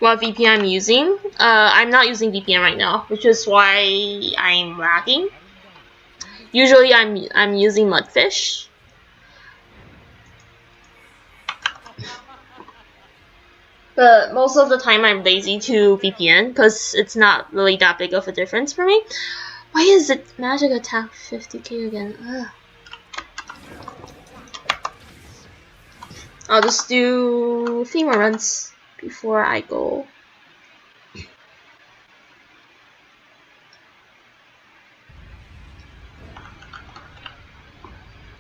What VPN I'm using? I'm not using VPN right now, which is why I'm lagging. Usually I'm using Mudfish. But most of the time I'm lazy to VPN because it's not really that big of a difference for me. Why is it magic attack 50k again? Ugh. I'll just do 3 more runs before I go.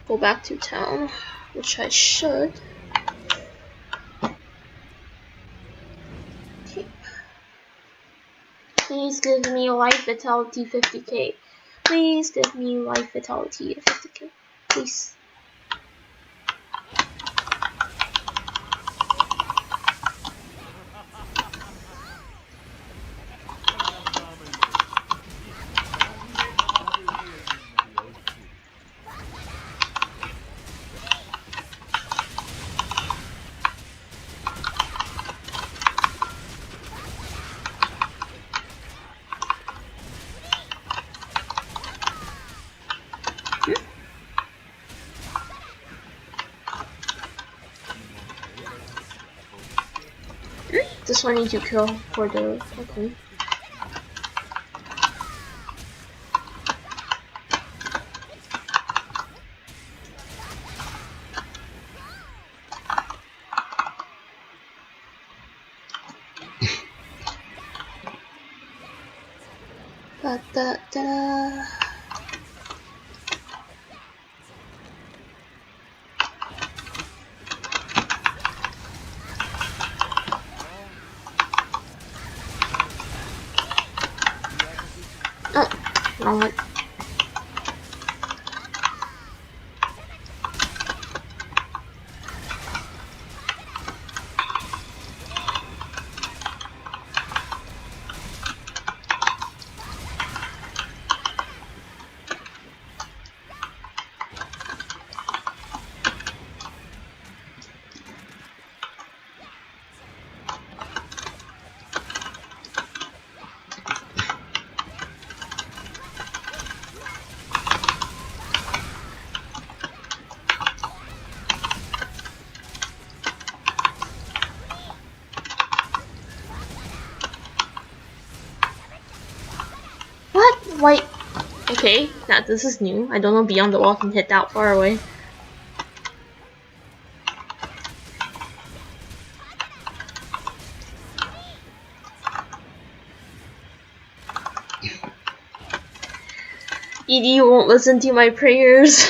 Go back to town, which I should. Okay. Please give me life vitality 50k. Please give me life vitality 50k. Please. This one needs to kill for the okay. Da, da, da. Oh, wrong one. What? Wait. Okay, now this is new. I don't know Beyond the Wall can hit that far away. ED won't listen to my prayers.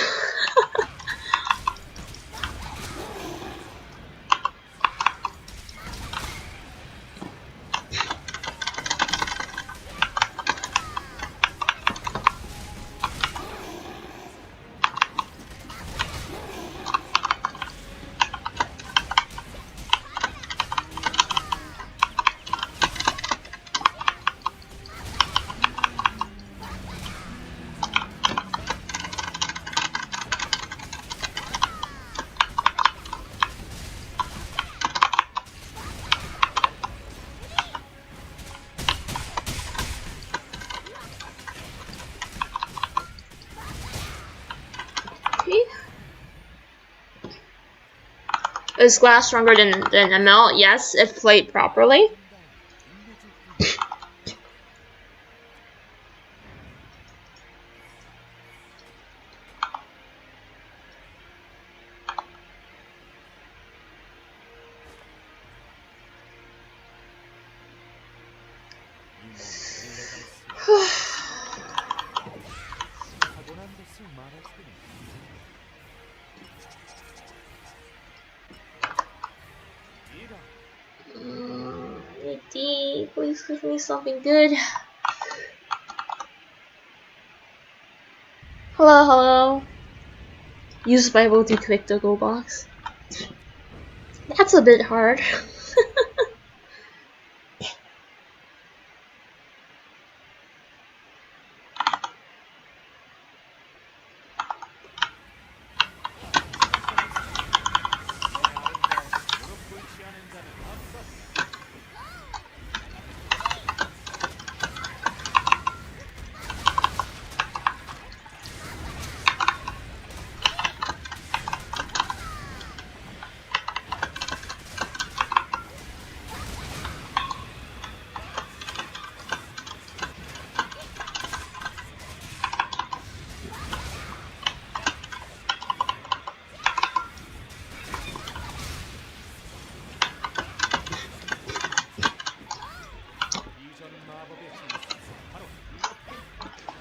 Is glass stronger than ML? Yes, if played properly. Please give me something good. Hello, hello. Use Bible to click the go box. That's a bit hard. 이전 마법의 진수 바로 이 옆에 있다.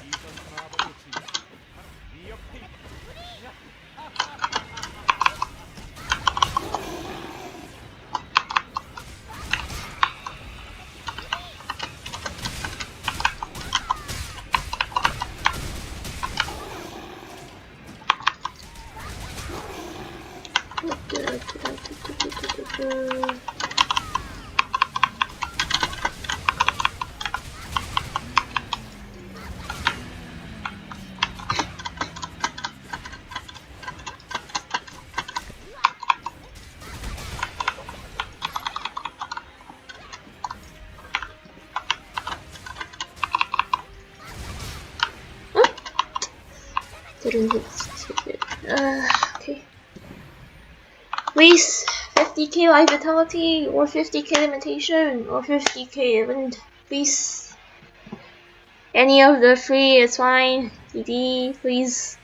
이전 마법의 진수 바로 이 옆에 있다. Didn't hit it. Okay. Please, 50k life vitality, or 50k limitation, or 50k event. Please. Any of the three is fine. DD, please.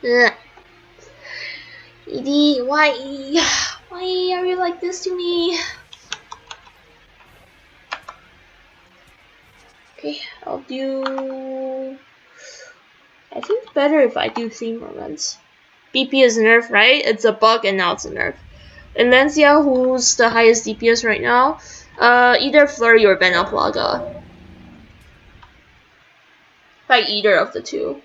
Ugh. ED, why? Why are you like this to me? Okay, I'll do... I think it's better if I do 3 more runs. BP is nerf, right? It's a bug and now it's a nerf. And Lancia, who's the highest DPS right now? Either Flurry or Benaplaga. By either of the two.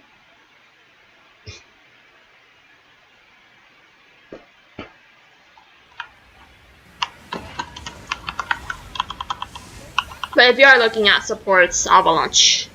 But if you are looking at supports, Avalanche.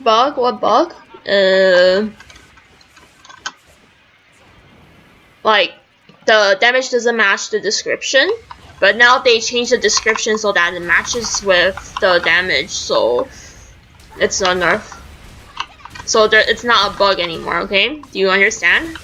Bug? What bug? Like, the damage doesn't match the description, but now they changed the description so that it matches with the damage, so it's a nerf. So it's not a bug anymore, okay? Do you understand?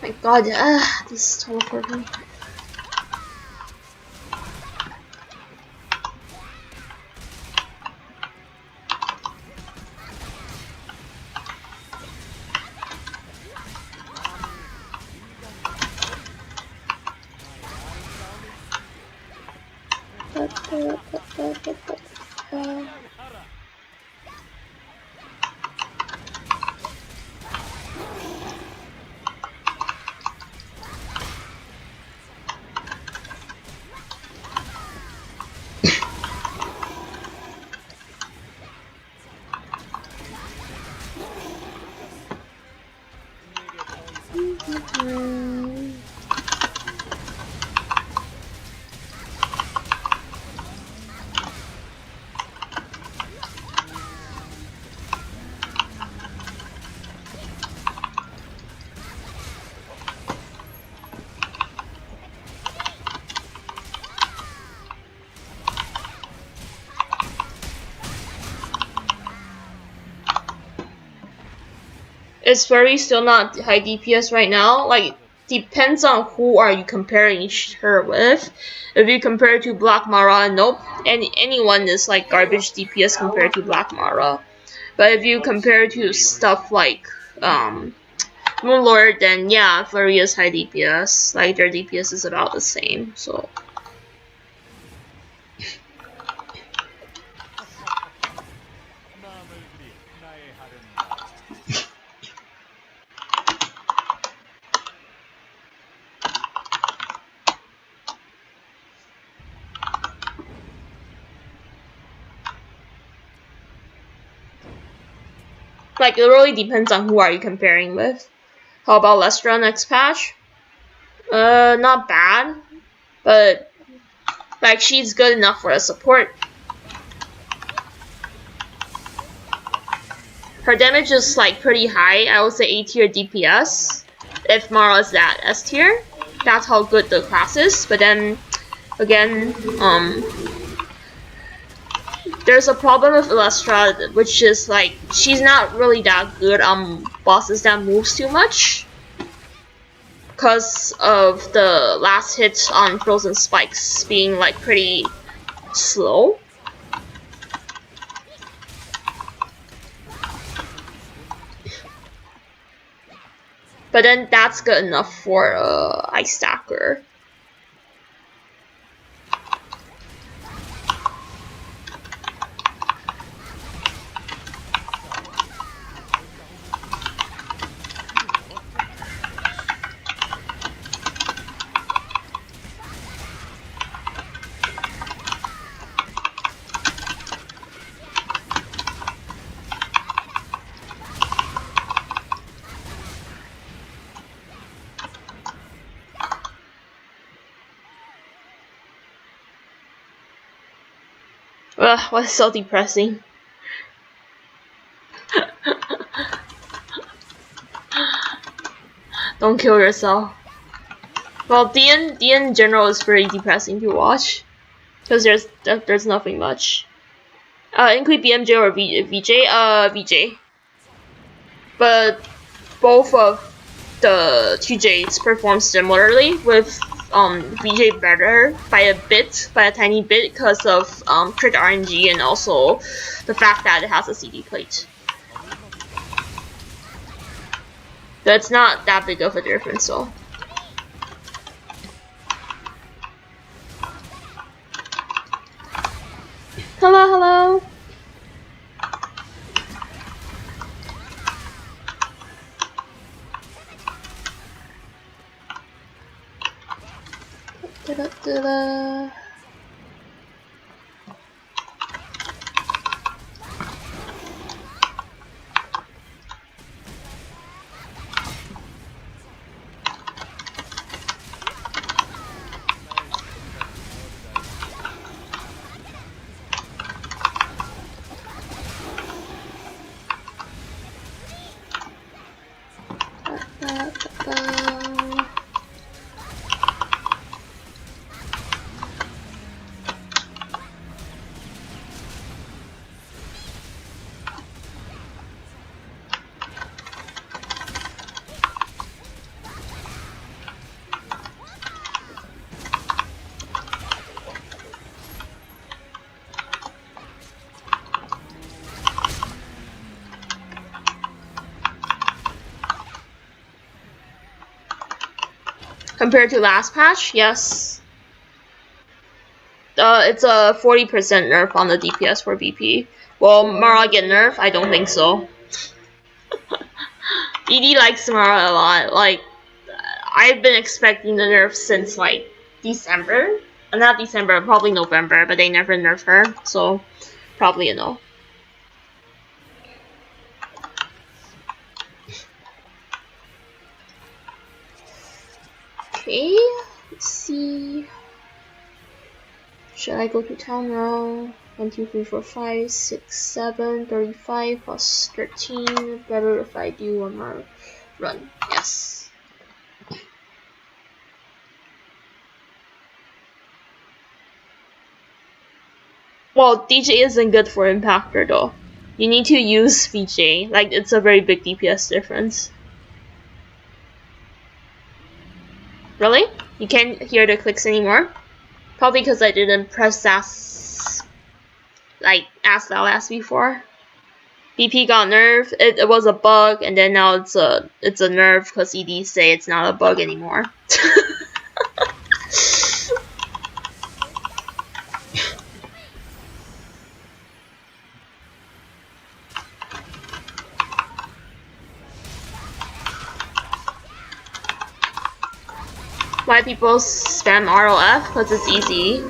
my god, this is teleporting. Is Fairy still not high DPS right now? Like, depends on who are you comparing her with. If you compare to Black Mara, nope. Anyone is like garbage DPS compared to Black Mara. But if you compare to stuff like Moonlord, then yeah, Flurry is high DPS. Like their DPS is about the same. So. Like, it really depends on who are you comparing with. How about Lestra next patch? Not bad. But, like, she's good enough for a support. Her damage is, like, pretty high. I would say A tier DPS. If Mara's at S tier. That's how good the class is. But then, again, there's a problem with Lestra, which is like she's not really that good on bosses that moves too much because of the last hit on Frozen Spikes being like pretty slow. But then that's good enough for Ice Stacker. Ugh, what's so depressing? Don't kill yourself. Well, DN in general is pretty depressing to watch because there's nothing much. Include BMJ or VJ? VJ. But both of the 2Js perform similarly, with VJ better by a tiny bit, because of crit RNG and also the fact that it has a CD plate. So it's not that big of a difference, though. Hello, hello. Da-da-da-da. Compared to last patch, yes. It's a 40% nerf on the DPS for BP. Will Mara get nerfed? I don't think so. ED likes Mara a lot. Like, I've been expecting the nerf since like December. Not December, probably November, but they never nerfed her, so probably a no. Okay, let's see. Should I go to town now? 1, 2, 3, 4, 5, 6, 7, 35 plus 13. Better if I do one more run. Yes. Well, DJ isn't good for Impactor though. You need to use VJ. Like, it's a very big DPS difference. Really? You can't hear the clicks anymore? Probably because I didn't press as loud as before. BP got nerfed. It was a bug, and then now it's a nerf because ED say it's not a bug anymore. Why people spam ROF? Because it's easy.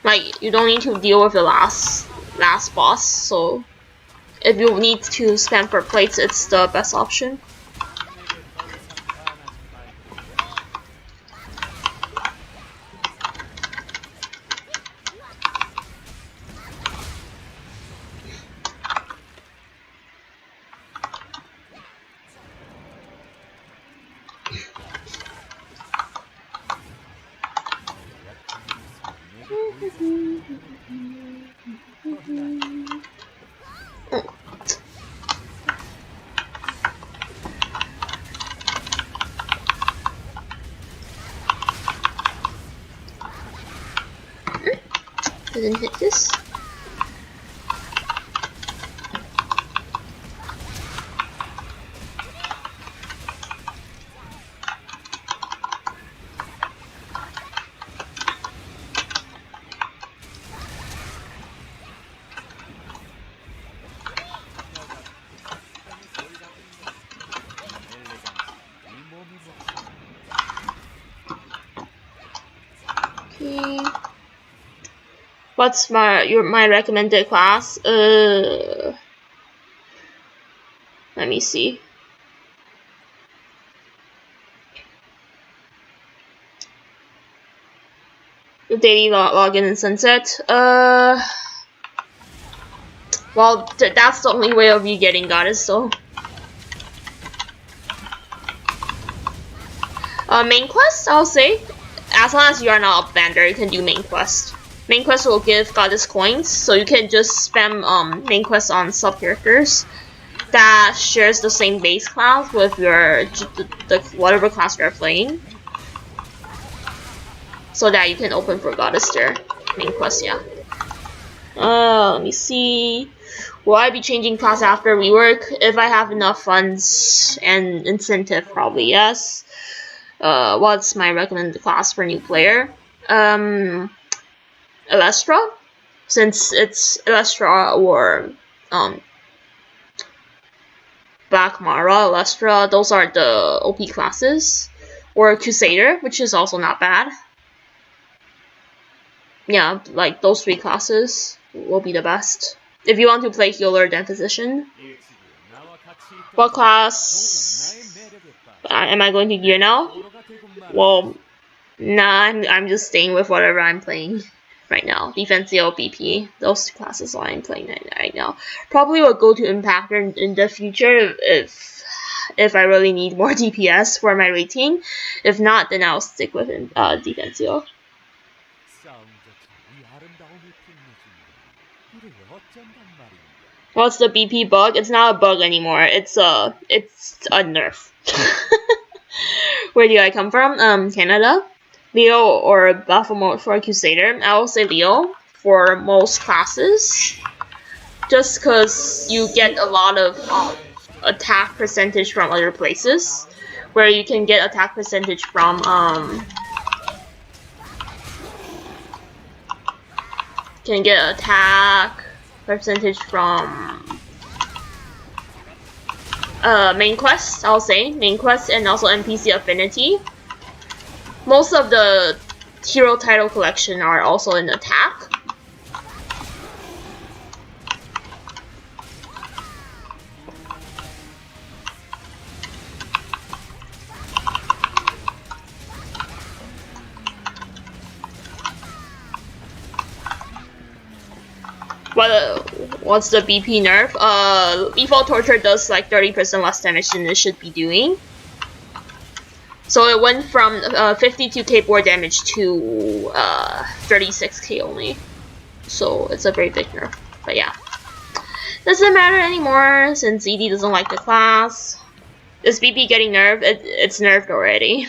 Like, you don't need to deal with the last boss, so if you need to spam for plates, it's the best option. Didn't hit this. Okay. What's my recommended class? Let me see. The daily login and sunset. Well, that's the only way of you getting goddess, so. Main quest, I'll say. As long as you are not a bander, you can do main quest. Main quest will give goddess coins, so you can just spam main quest on sub characters that shares the same base class with your the whatever class you're playing, so that you can open for goddess there. Main quest, yeah. Let me see. Will I be changing class after rework? If I have enough funds and incentive, probably yes. What's my recommended class for new player? Elastra, since it's Elastra or Black Mara, Elastra, those are the OP classes. Or Crusader, which is also not bad. Yeah, like those 3 classes will be the best. If you want to play healer then physician. What class am I going to gear now? Well, nah, I'm just staying with whatever I'm playing right now. Defensio, BP, those classes are I'm playing right now. Probably will go to Impactor in the future if I really need more DPS for my rating. If not, then I'll stick with Defensio. What's the BP bug? It's not a bug anymore. It's a nerf. Where do I come from? Canada. Leo or Buffalo mode for Crusader. I will say Leo for most classes, just because you get a lot of attack percentage from other places, where you can get attack percentage from can get attack percentage from main quest, I'll say main quest, and also NPC affinity. Most of the hero title collection are also in attack. What's the BP nerf? Lethal Torture does like 30% less damage than it should be doing. So it went from 52k board damage to 36k only. So it's a very big nerf. But yeah. Doesn't matter anymore since ED doesn't like the class. Is BP getting nerfed? It's nerfed already.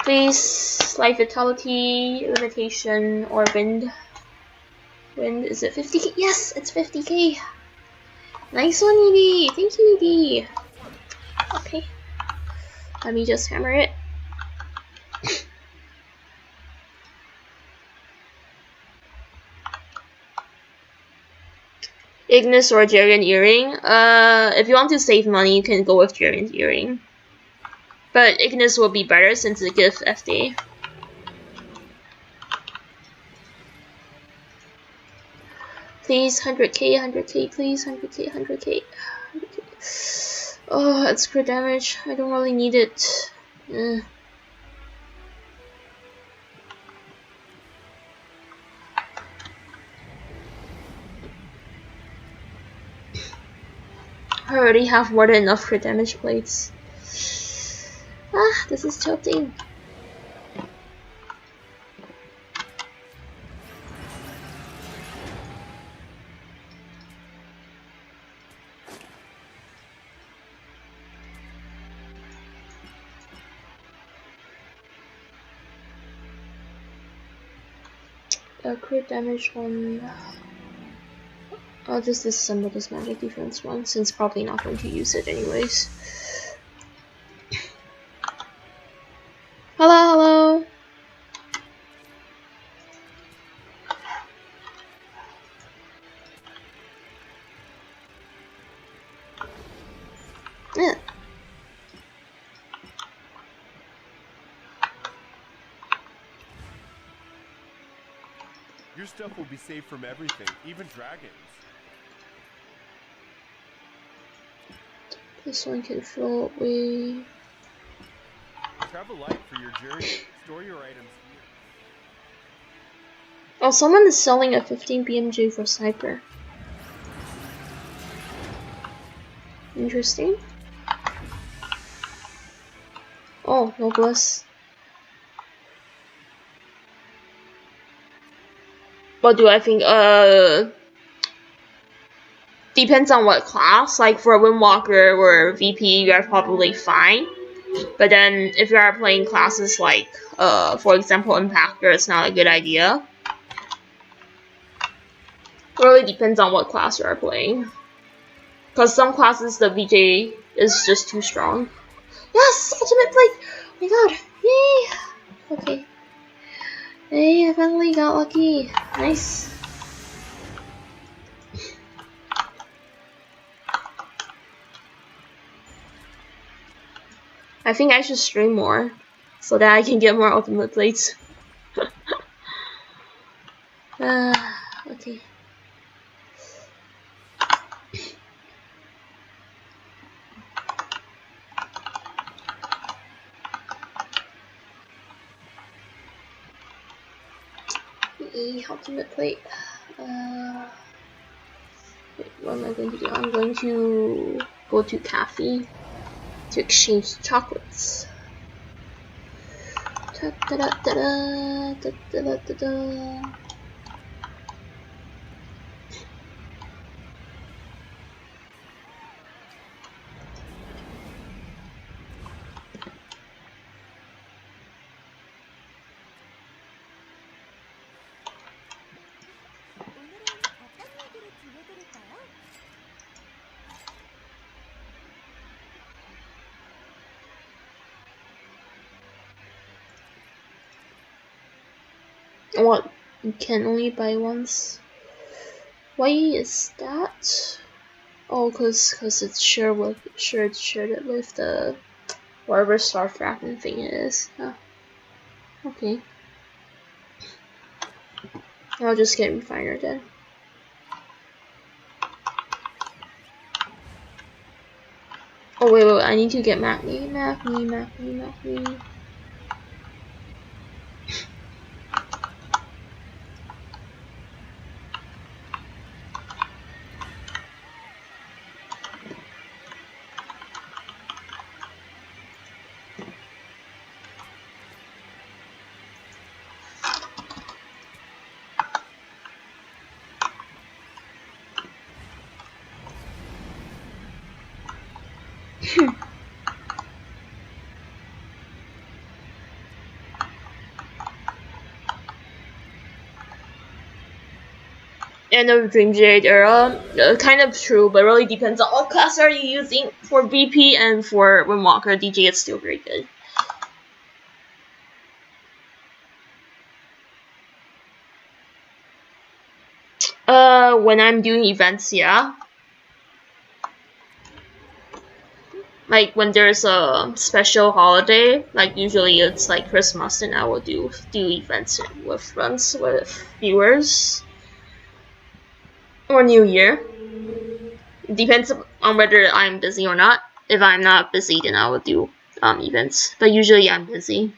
Please, life vitality, limitation, or wind. Wind, is it 50k? Yes, it's 50k. Nice one, ED. Thank you, ED. Okay. Let me just hammer it. Ignis or Jarian Earring. If you want to save money, you can go with Jarian Earring. But Ignis will be better since it gives FD. Please, 100k, 100k, please, 100k, 100k, 100k. Oh, that's crit damage. I don't really need it. I already have more than enough crit damage plates. Ah, this is tilting. Crit damage one. I'll just disassemble this magic defense one since probably not going to use it anyways. Hello, hello. Yeah. Your stuff will be safe from everything, even dragons. This one can float away. Travel light for your journey. Store your items here. Oh, someone is selling a 15 BMG for Sniper. Interesting. Oh, Noblesse. What do I think? Depends on what class. Like for Windwalker or VP, you are probably fine. But then if you are playing classes like, for example, Impactor, it's not a good idea. It really depends on what class you are playing. Because some classes the VJ is just too strong. Yes! Ultimate Blade! Oh my god! Yay! Okay. Hey, I finally got lucky. Nice. I think I should stream more so that I can get more ultimate plates. Okay. Ultimate plate. Wait, what am I going to do? I'm going to go to cafe to exchange chocolates. Da da da da da da da da. What? You can only buy once? Why is that? Oh, cause it's shared it with the whatever star fragment thing it is. Oh, okay. I'll just get refiner then. Oh wait, I need to get Magni. End of Dream Jade era, kind of true, but really depends on what class are you using. For BP and for Windwalker, DJ is still very good. When I'm doing events, yeah. Like when there's a special holiday, like usually it's like Christmas, and I will do events with friends, with viewers. Or New Year. It depends on whether I'm busy or not. If I'm not busy, then I will do events. But usually I'm busy.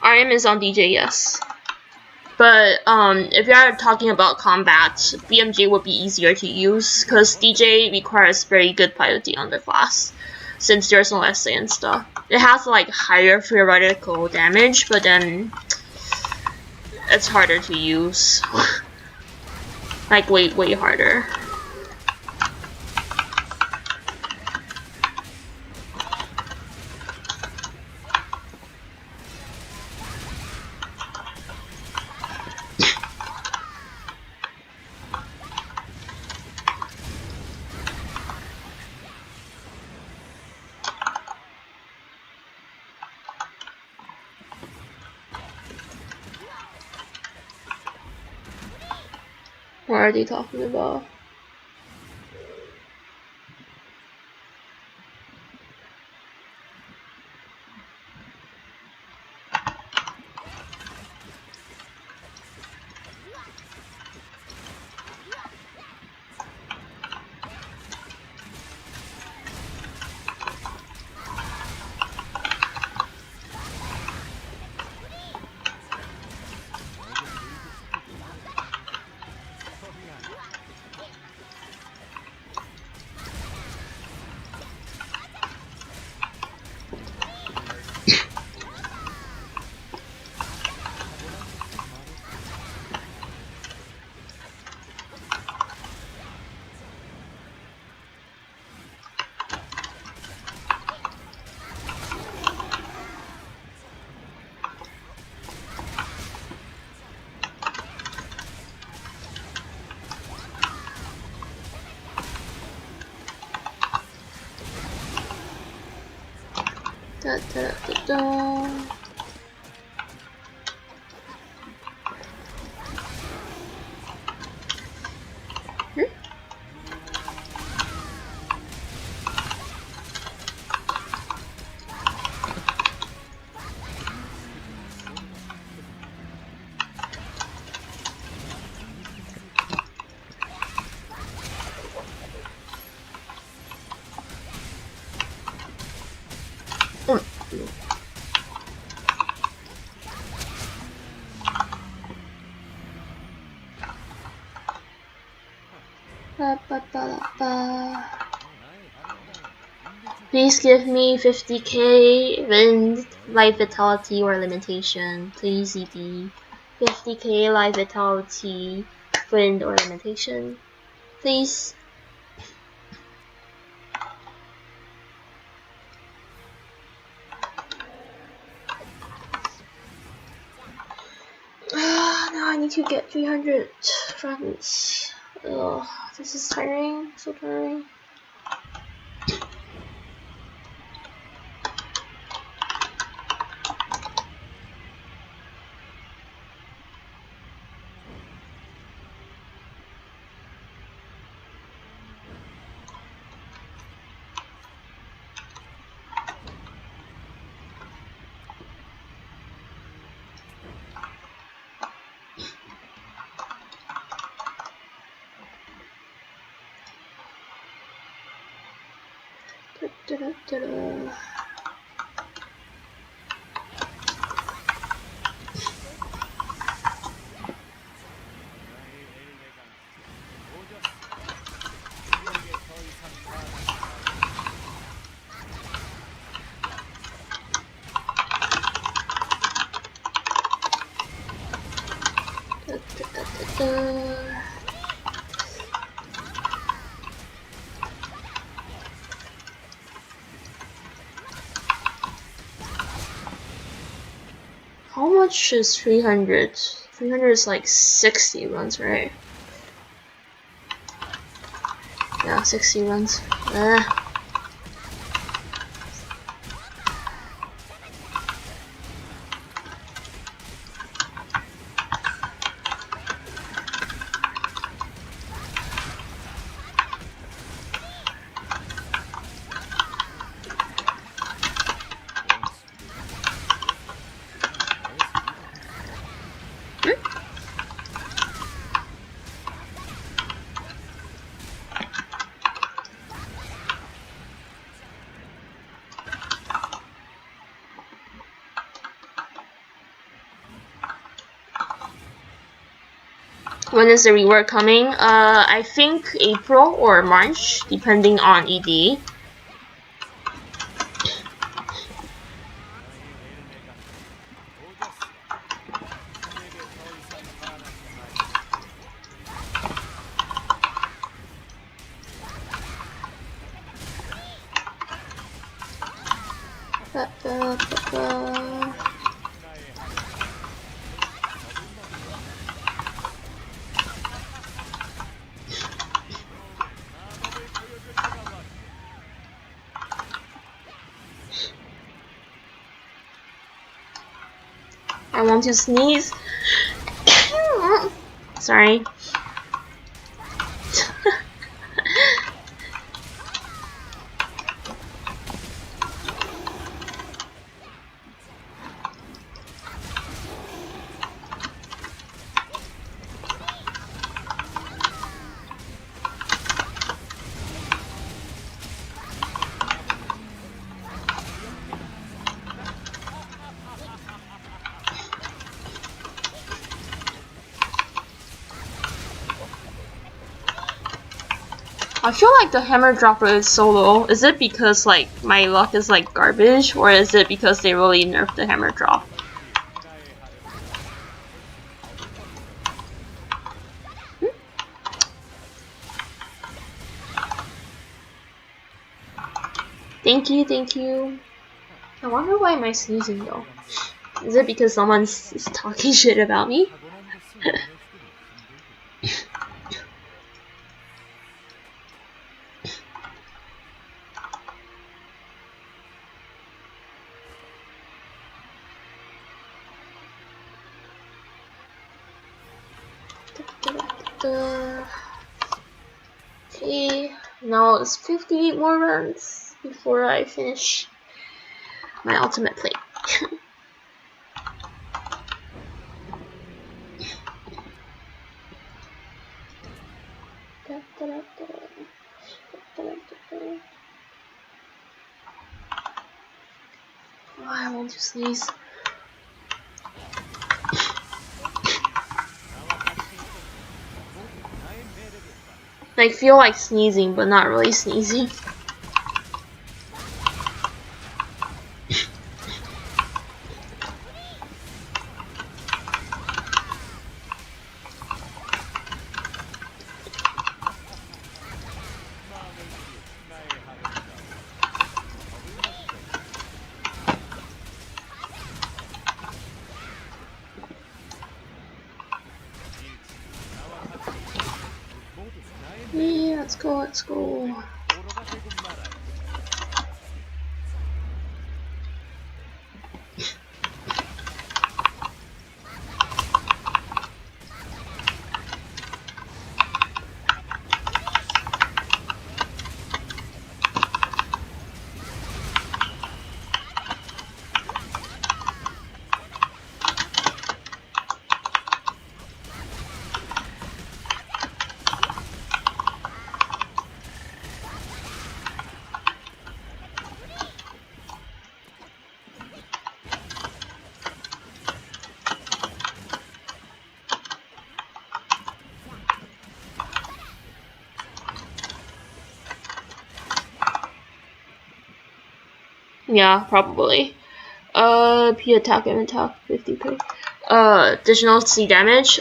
RM is on DJ, yes. But if you are talking about combat, BMJ would be easier to use because DJ requires very good piloting on the class, since there's no SA and stuff. It has like higher theoretical damage, but then it's harder to use. Like way harder. What are they talking about? Da, da, da, da. Please give me 50k wind, life vitality, or limitation. Please, ED. 50k life vitality, wind, or limitation. Please. Now I need to get 300 friends. Ugh, this is tiring, so tiring. Da-da-da-da. 나의 엘레강스 오저스 내게 더 이상 바라지 말고 Da-da-da-da-da. How much is 300? 300 is like 60 runs, right? Yeah, 60 runs. When is the reward coming? I think April or March, depending on ED. 나의 엘레강스 오저스 내게 더 이상 바라지 말고 Ba-ba-ba-ba. 나의 하늘 나만을 보여줄 때가 왔다 I want to sneeze. Sorry. I feel like the hammer dropper is so low. Is it because like my luck is like garbage, or is it because they really nerfed the hammer drop? Thank you, thank you. I wonder why am I sneezing though? Is it because someone's talking shit about me? Okay, now it's 58 more runs before I finish my ultimate play. Oh, I want to sneeze. I feel like sneezing, but not really sneezing. go, let's go. 오로가 되고 말아요. Yeah, probably. P attack and attack 50%. Additional C damage.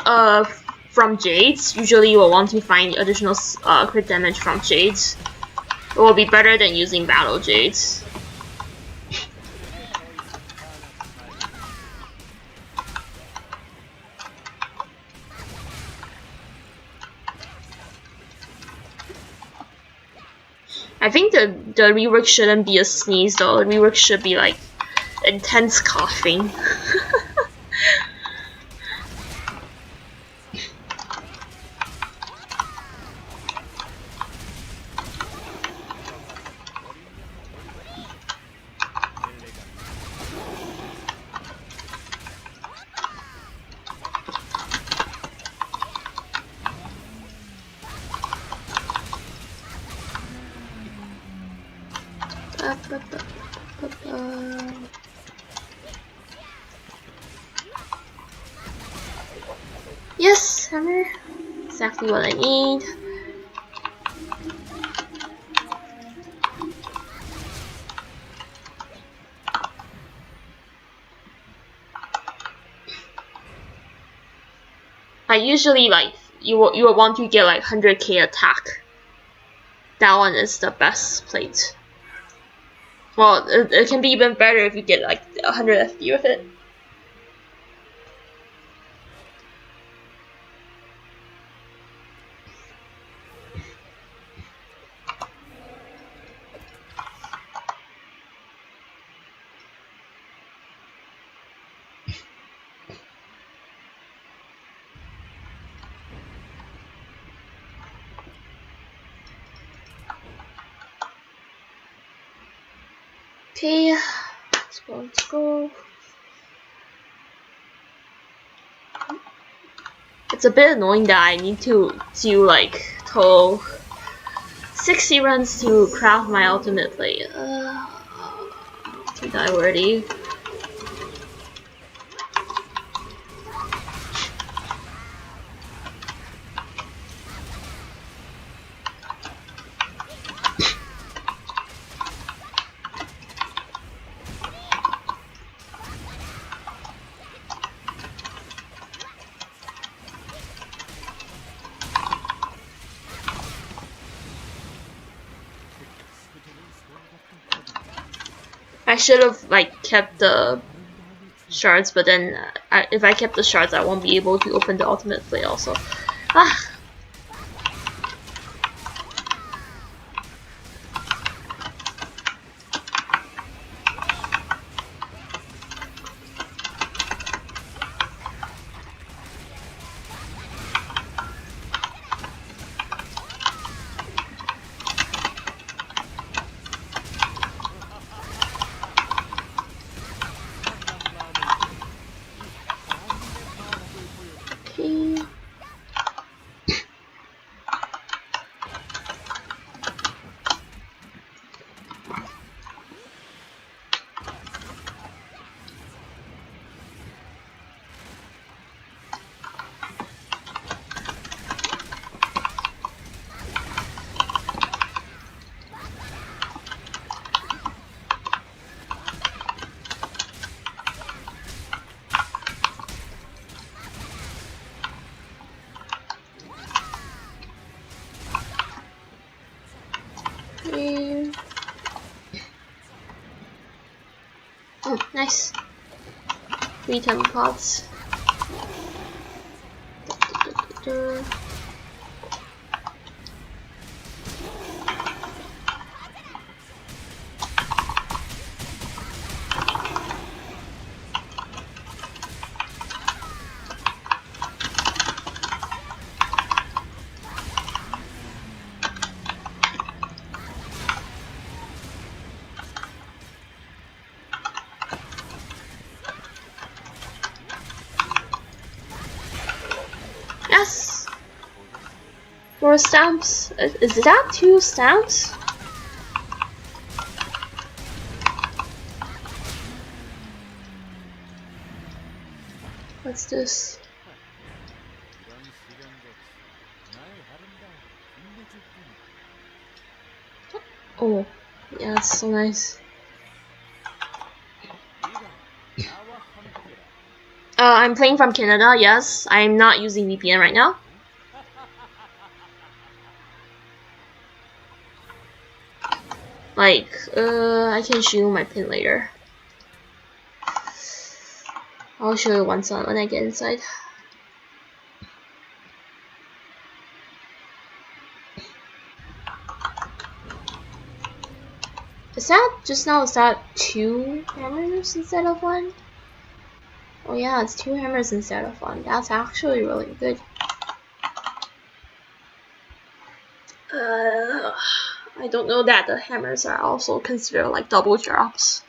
From Jades. Usually you will want to find additional crit damage from Jades. It will be better than using Battle Jades. I think the rework shouldn't be a sneeze though. The rework should be like intense coughing. Yes, hammer. Exactly what I need. I usually like you will want to get like 100k attack. That one is the best plate. Well, it can be even better if you get like 100 FP with it. Okay, let's go. It's a bit annoying that I need to do like total 60 runs to craft my ultimate plate. To die worthy. I should have like kept the shards, but then if I kept the shards, I won't be able to open the ultimate plate also. Ah. Okay. Oh, nice. 3 temple pots. 4 stamps? Is that 2 stamps? What's this? 이런 시련 같이 나의 아름다움 빛내줄 뿐이다. Oh, yeah, it's so nice. 나와 함께라. I'm playing from Canada, yes. I'm not using VPN right now. Like, I can show you my pin later. I'll show you once when I get inside. Is that, just now, is that 2 hammers instead of 1? Oh yeah, it's 2 hammers instead of 1. That's actually really good. I don't know that the hammers are also considered like double drops.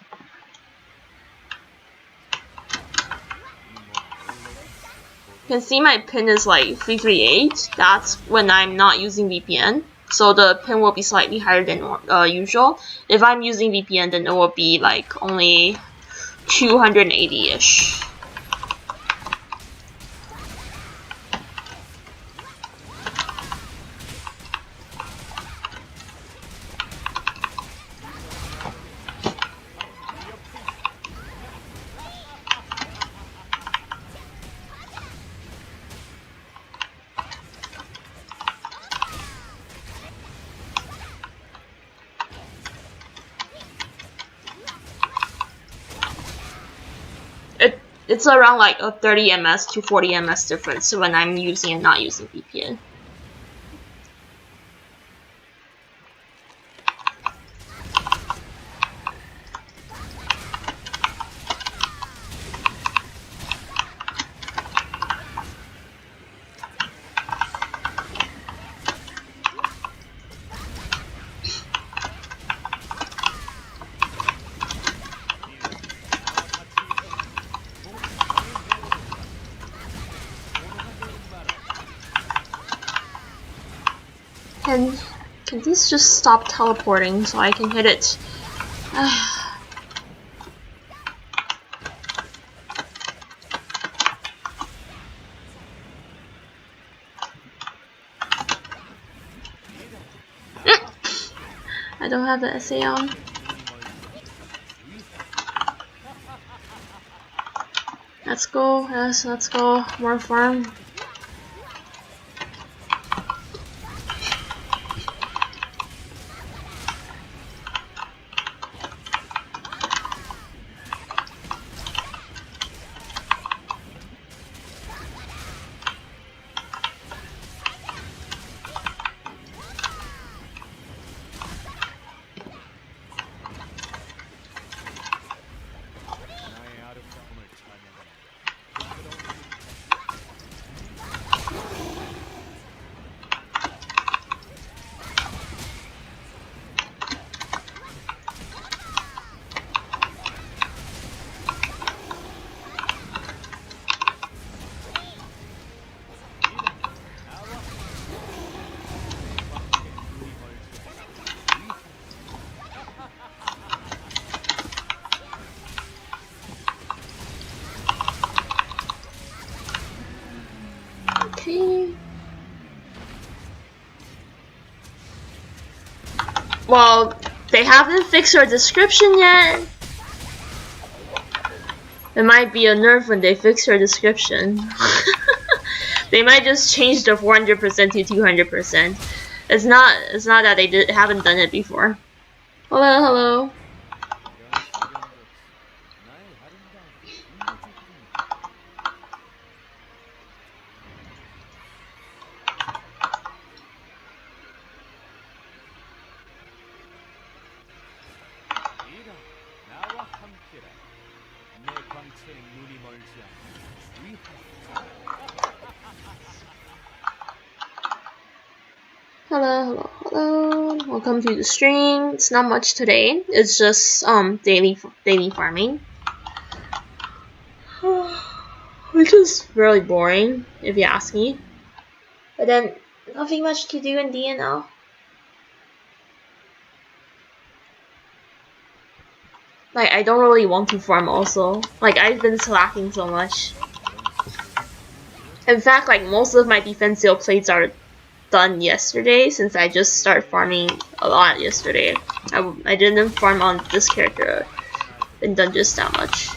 You can see my pin is like 338. That's when I'm not using VPN. So the pin will be slightly higher than usual. If I'm using VPN, then it will be like only 280-ish. It's around like a 30 ms to 40 ms difference when I'm using and not using VPN. Can these just stop teleporting so I can hit it? I don't have the SA on. Let's go, yes, let's go. More farm. 나의 아름다움을 찬양하라. Okay. Well, they haven't fixed our description yet. It might be a nerf when they fix our description. They might just change the 400% to 200%. It's not that they haven't done it before. Hello, hello. 나와 함께라. 내 광채는 눈이 멀지 않아. 위하여. Hello, hello, hello. Welcome to the stream. It's not much today. It's just daily farming. Which is really boring if you ask me. But then Nothing much to do in DNL. Like, I don't really want to farm also. Like, I've been slacking so much. In fact, like, most of my defensive plays are done yesterday since I just started farming a lot yesterday. I didn't farm on this character and done just that much.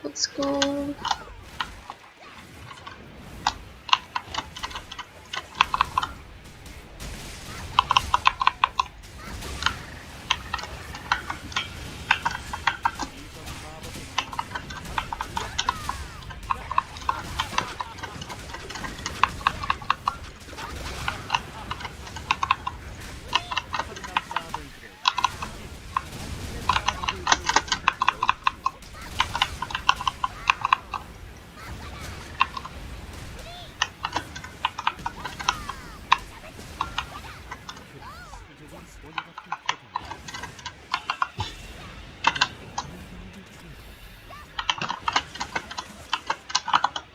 Let's go.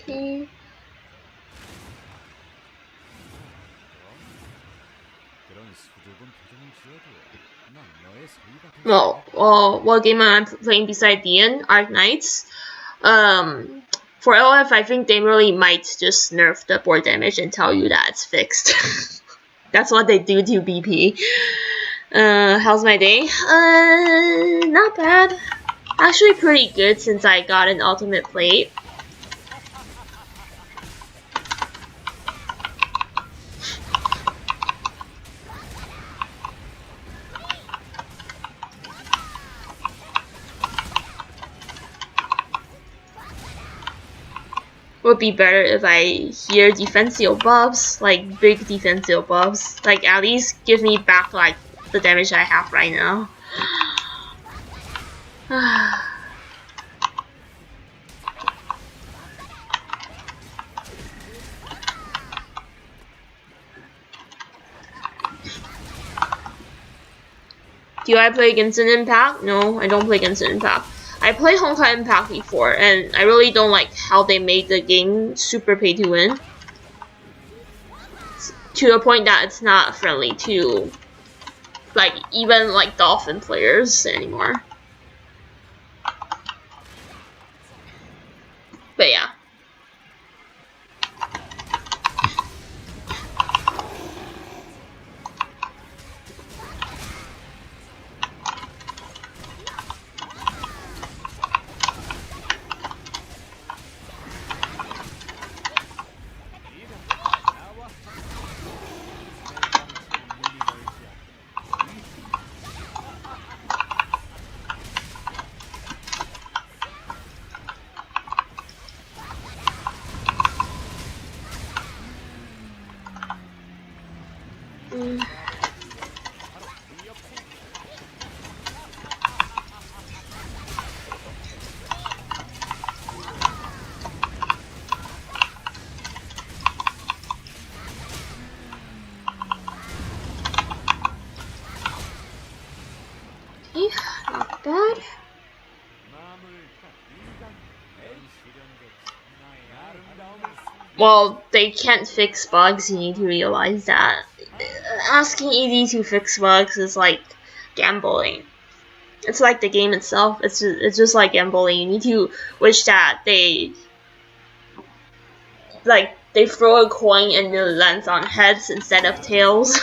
Okay. Well, what game am I playing beside DN? Arc Knights. For LF, I think they really might just nerf the board damage and tell you that it's fixed. That's what they do to BP. How's my day? Not bad. Actually pretty good since I got an ultimate plate. Would be better if I hear defensive buffs, like big defensive buffs. Like at least give me back like the damage I have right now. Do I play Genshin Impact? No, I don't play Genshin Impact. I played Honkai Impact before, and I really don't like how they made the game super pay to win. To the point that it's not friendly to, like, even like Dolphin players anymore. But yeah. Not bad. Well, they can't fix bugs, you need to realize that. Asking ED to fix bugs is like gambling. It's like the game itself, it's just like gambling. You need to wish that they throw a coin and it lands on heads instead of tails.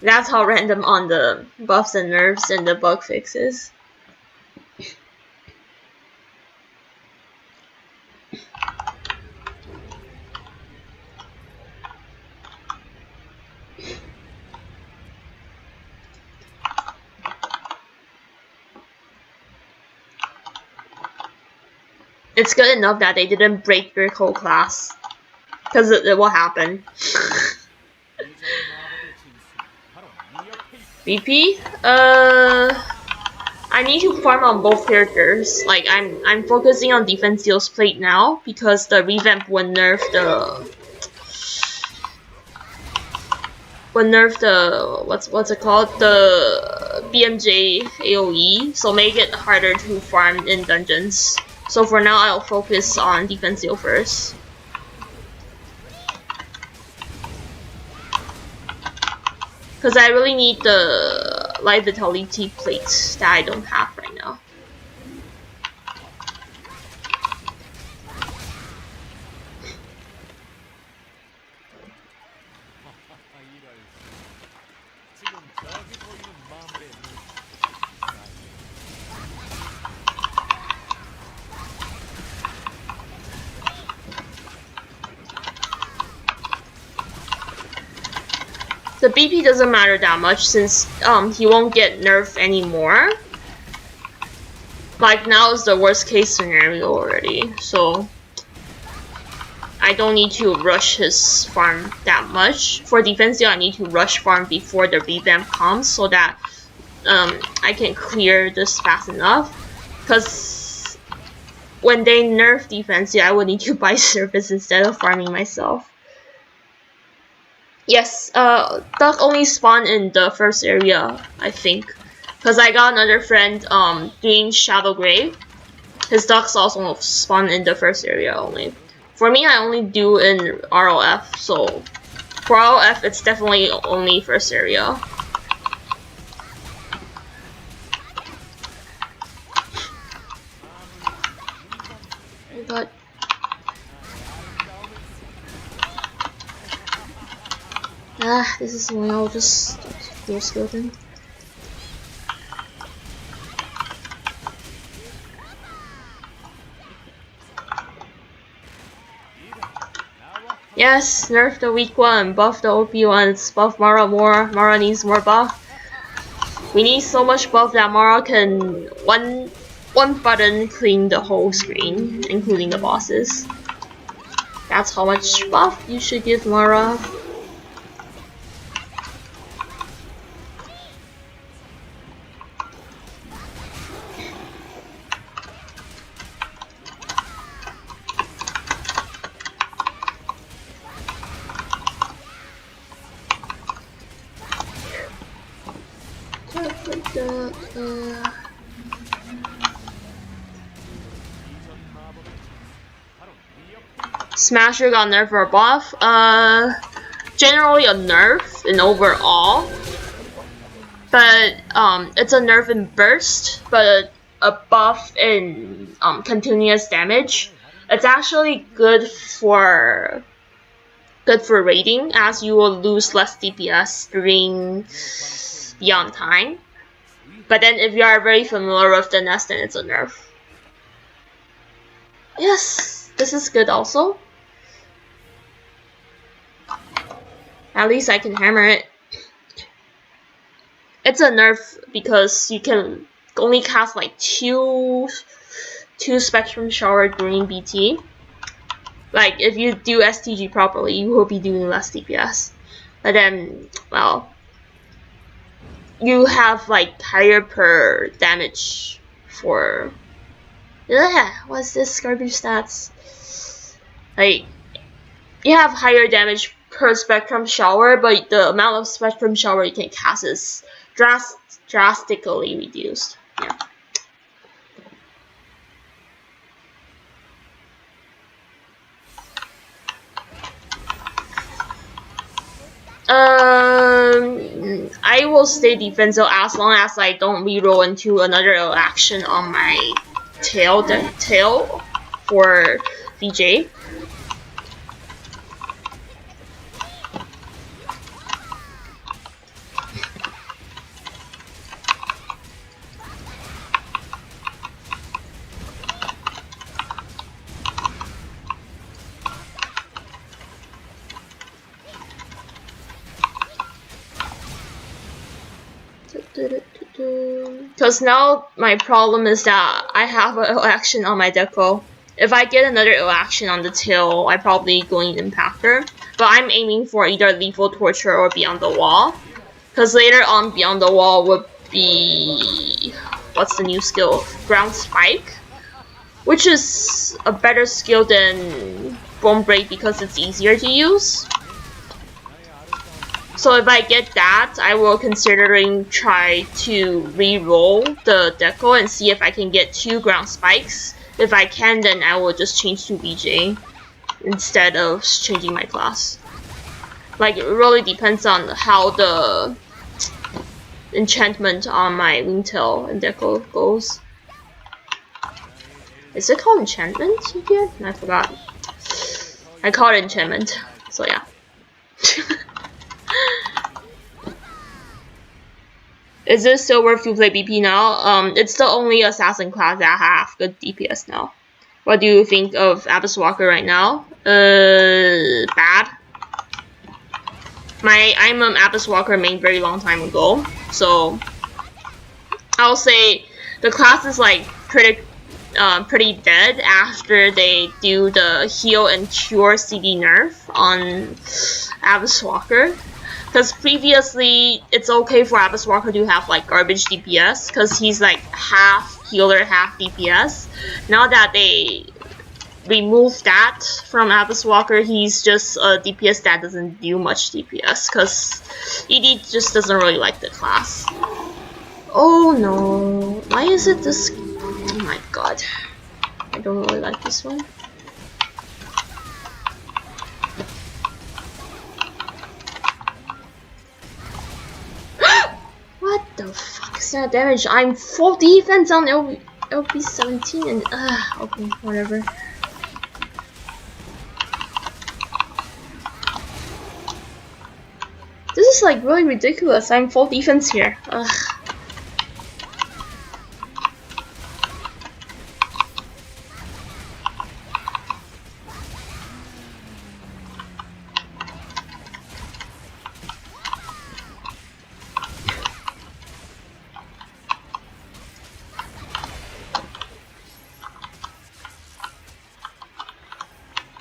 That's how random on the buffs and nerfs and the bug fixes. It's good enough that they didn't break your whole class, because it will happen. VP? I need to farm on both characters. Like I'm focusing on Defenseal's plate now because the revamp would nerf the what's it called, the BMJ AOE, so make it harder to farm in dungeons. So for now I'll focus on Defenseal first. Because I really need the Life Vitality plates that I don't have right now. 지금 저기 보이는 마물의 The BP doesn't matter that much since he won't get nerfed anymore. Like now is the worst case scenario already, so I don't need to rush his farm that much. For Defensive, I need to rush farm before the revamp comes so that I can clear this fast enough. Because when they nerf Defensive, I would need to buy service instead of farming myself. Yes, duck only spawn in the first area, I think. Because I got another friend doing Shadow Grave. His ducks also spawn in the first area only. For me, I only do in ROF, so for ROF, it's definitely only first area. I got. This is one. I'll just do a skeleton. Yes, nerf the weak one, buff the OP ones, buff Mara more. Mara needs more buff. We need so much buff that Mara can one button clean the whole screen, including the bosses. That's how much buff you should give Mara. Smasher got nerf or buff? Generally a nerf in overall, but it's a nerf in burst, but a buff in continuous damage. It's actually good for raiding, as you will lose less DPS during Beyond Time. But then if you are very familiar with the nest, then it's a nerf. Yes, this is good also. At least I can hammer it. It's a nerf because you can only cast like two Spectrum Shower during BT. Like if you do STG properly, you will be doing less DPS. But then, well, you have like higher per damage for. What's this garbage stats? Like you have higher damage per Spectrum Shower, but the amount of Spectrum Shower you can cast is drastically reduced. Yeah. I will stay defensive as long as I don't reroll into another action on my tail for VJ. Because now my problem is that I have an action on my deco. If I get another action on the tail, I probably going to impact her. But I'm aiming for either Lethal Torture or Beyond the Wall. Because later on, Beyond the Wall would be what's the new skill? Ground Spike, which is a better skill than Bone Break because it's easier to use. So if I get that, I will considering try to re-roll the deco and see if I can get 2 ground spikes. If I can, then I will just change to BJ instead of changing my class. Like, it really depends on how the enchantment on my wingtail and deco goes. Is it called enchantment again? I forgot. I call it enchantment, so yeah. Is it still worth to play BP now? It's the only assassin class that have good DPS now. What do you think of Abyss Walker right now? Bad. I'm an Abyss Walker main very long time ago, so I'll say the class is like pretty dead after they do the heal and cure CD nerf on Abyss Walker. Because previously, it's okay for Abyss Walker to have like garbage DPS, because he's like half healer, half DPS. Now that they remove that from Abyss Walker, he's just a DPS that doesn't do much DPS, because ED just doesn't really like the class. Oh no, why is it this? Oh my god, I don't really like this one. What the fuck is that damage? I'm full defense on LP 17 and okay, whatever. This is like really ridiculous. I'm full defense here. Ugh.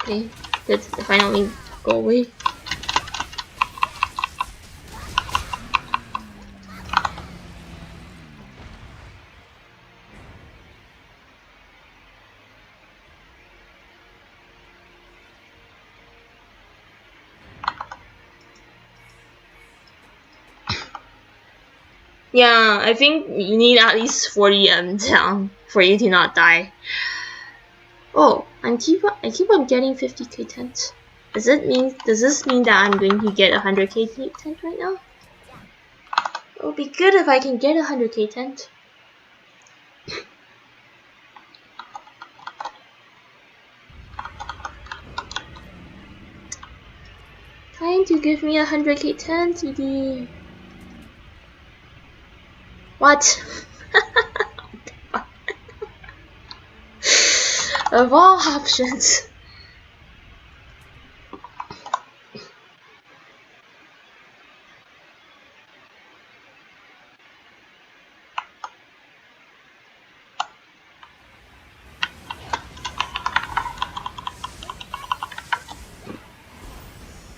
Okay, did it finally go away? Yeah, I think you need at least 40 down for you to not die. Oh, I keep on getting 50k tent. Does this mean that I'm going to get 100k tent right now? It would be good if I can get 100k tent. Trying to give me 100k tent, TD. What? Of all options.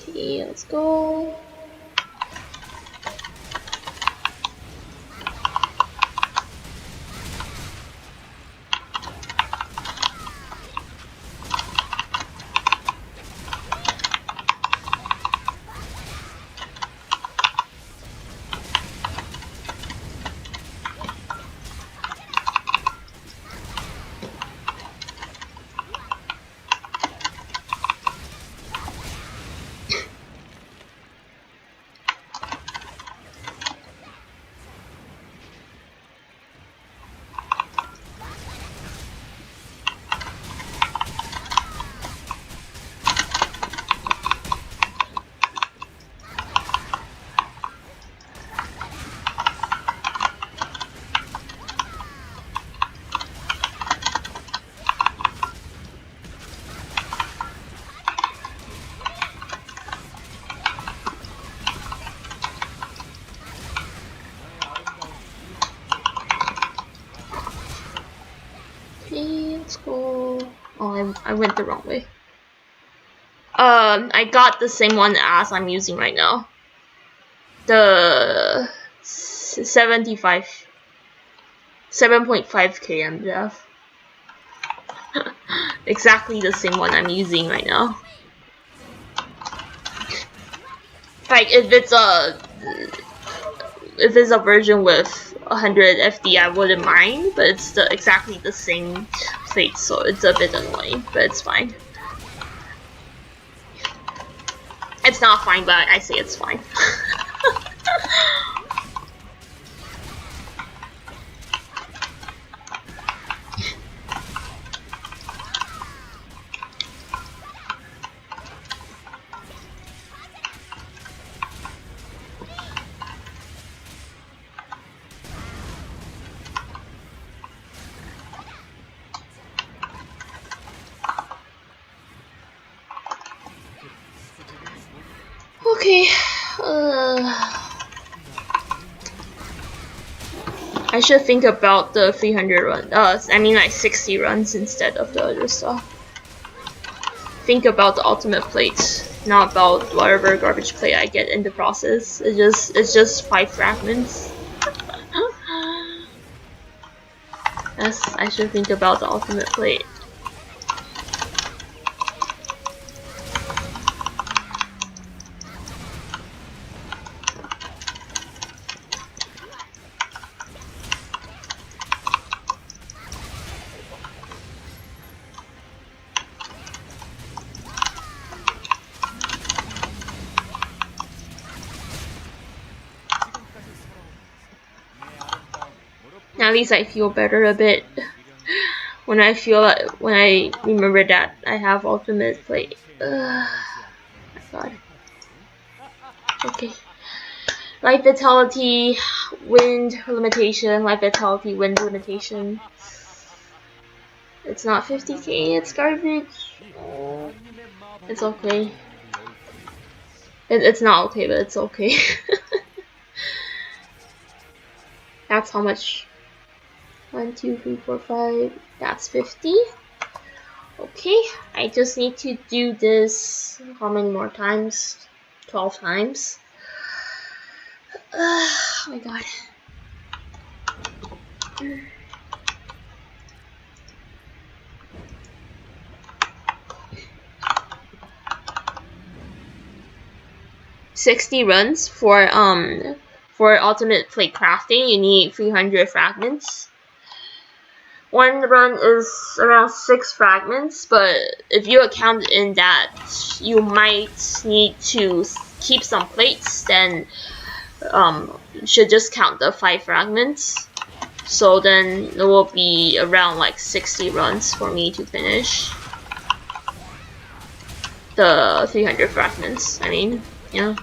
Okay, let's go. Okay, let's go. Oh, I went the wrong way. I got the same one as I'm using right now. The 75. 7.5 km, Jeff. Exactly the same one I'm using right now. Like if it's a version with 100 FD, I wouldn't mind, but it's exactly the same plate, so it's a bit annoying, but it's fine. It's not fine, but I say it's fine. Okay. I should think about the 300 run. I mean like 60 runs instead of the other stuff. Think about the ultimate plate, not about whatever garbage plate I get in the process. It's just 5 fragments. Yes, I should think about the ultimate plate. At least I feel better a bit when I remember that I have ultimate plate. My God. Okay. Life vitality, wind limitation, life vitality, wind limitation. It's not 50k, it's garbage. It's okay. It's not okay, but it's okay. That's how much. 1, 2, 3, 4, 5. That's 50. Okay, I just need to do this. How many more times? 12 times. Oh my God. $60 runs for ultimate plate crafting. You need 300 fragments. One run is around 6 fragments, but if you account in that you might need to keep some plates, then you should just count the 5 fragments. So then it will be around like 60 runs for me to finish the 300 fragments. I mean, yeah.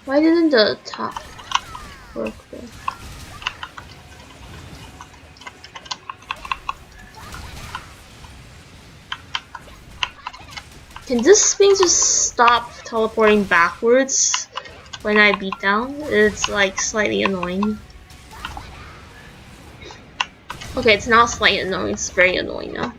Why didn't the top work there? Can this thing just stop teleporting backwards when I beat down? It's like slightly annoying. Okay, it's not slightly annoying, it's very annoying now.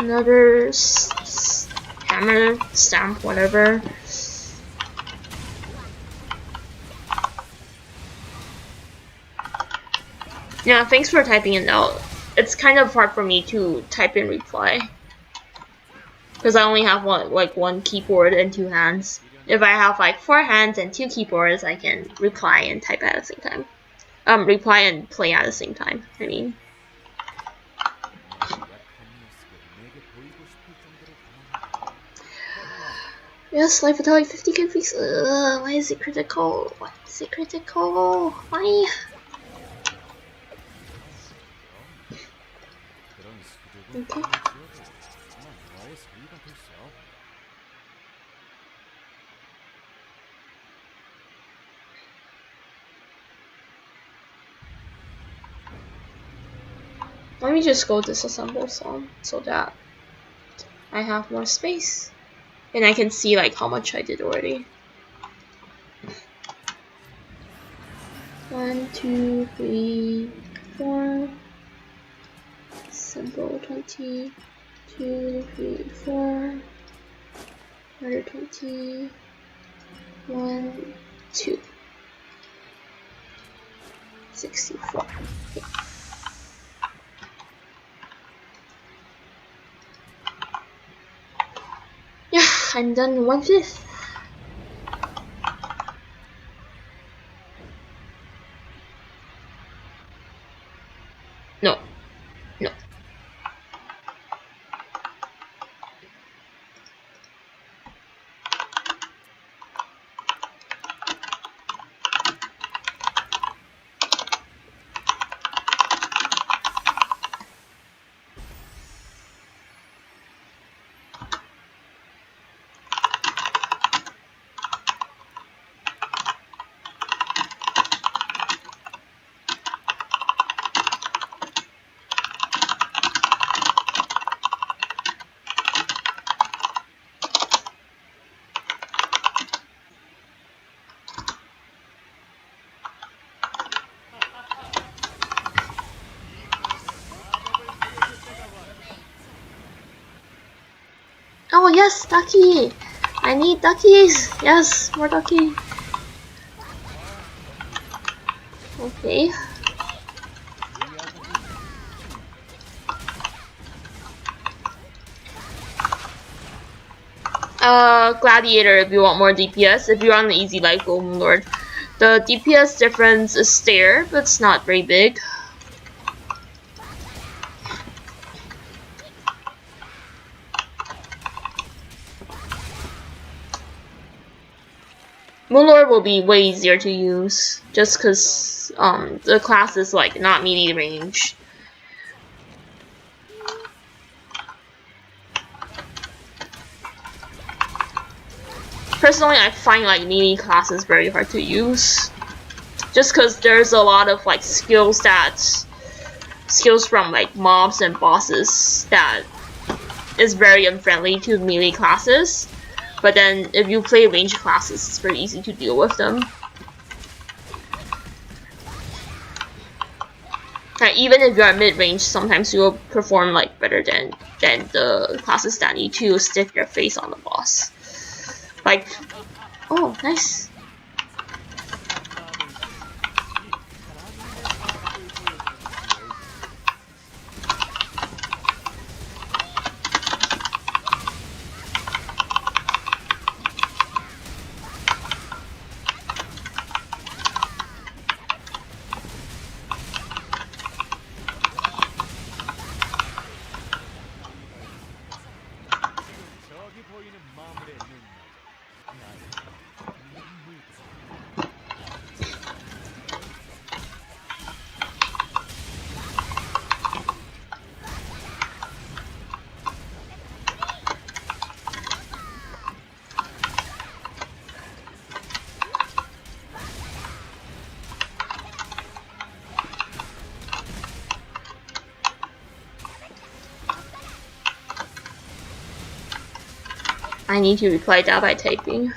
another hammer, stamp, whatever. Yeah, thanks for typing it out. It's kind of hard for me to type in reply because I only have one keyboard and 2 hands. If I have like 4 hands and 2 keyboards, I can reply and type at the same time. Reply and play at the same time. I mean. Yes, life fatality 50k please. Why is it critical? Why is it critical? Why? Okay. Let me just go disassemble some so that I have more space and I can see like how much I did already. 1, 2, 3, 4. Assemble 20. 2, 3, 4. 120. 1, 2. 64. Okay. Yeah, I'm done 1/5. No. No. Oh yes, ducky! I need duckies! Yes, more ducky. Okay. Gladiator if you want more DPS. If you're on the easy life, Golden Lord. The DPS difference is there, but it's not very big. Moonlord will be way easier to use, just cause the class is like not melee range. Personally, I find like melee classes very hard to use, just cause there's a lot of like skills from like mobs and bosses that is very unfriendly to melee classes. But then if you play range classes, it's very easy to deal with them. Even if you're mid-range, sometimes you'll perform like better than the classes that need to stick their face on the boss. Like, oh, nice. I need to reply that by typing.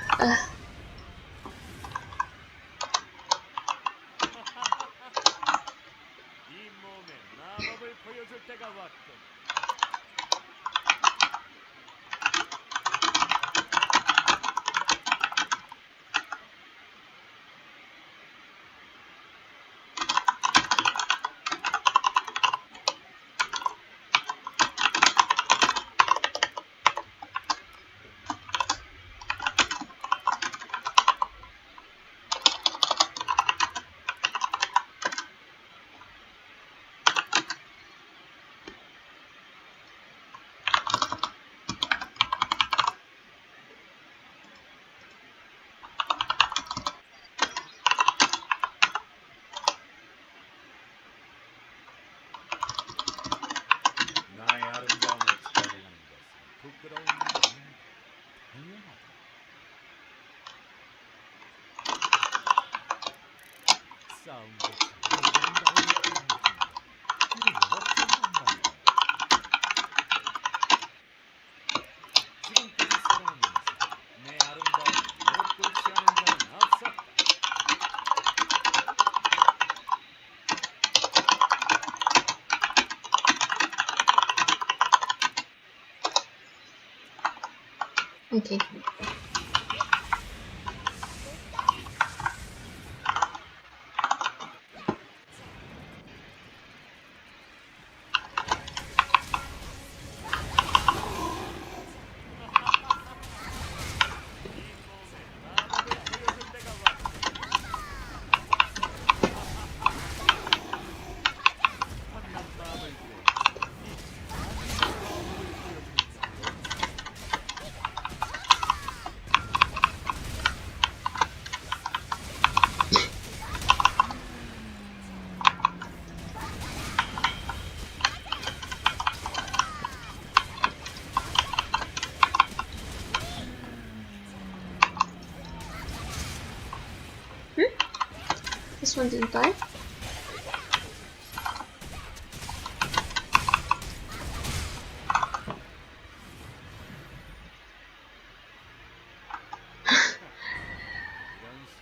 부끄러운 일이 아닙니다. 당연하다. 싸움도 잘한다고 이를 어쩌면 말이야. 지금까지 살아오면서 내 아름다움을 엿보지 않은 자는 없었다. Okay. This one didn't die.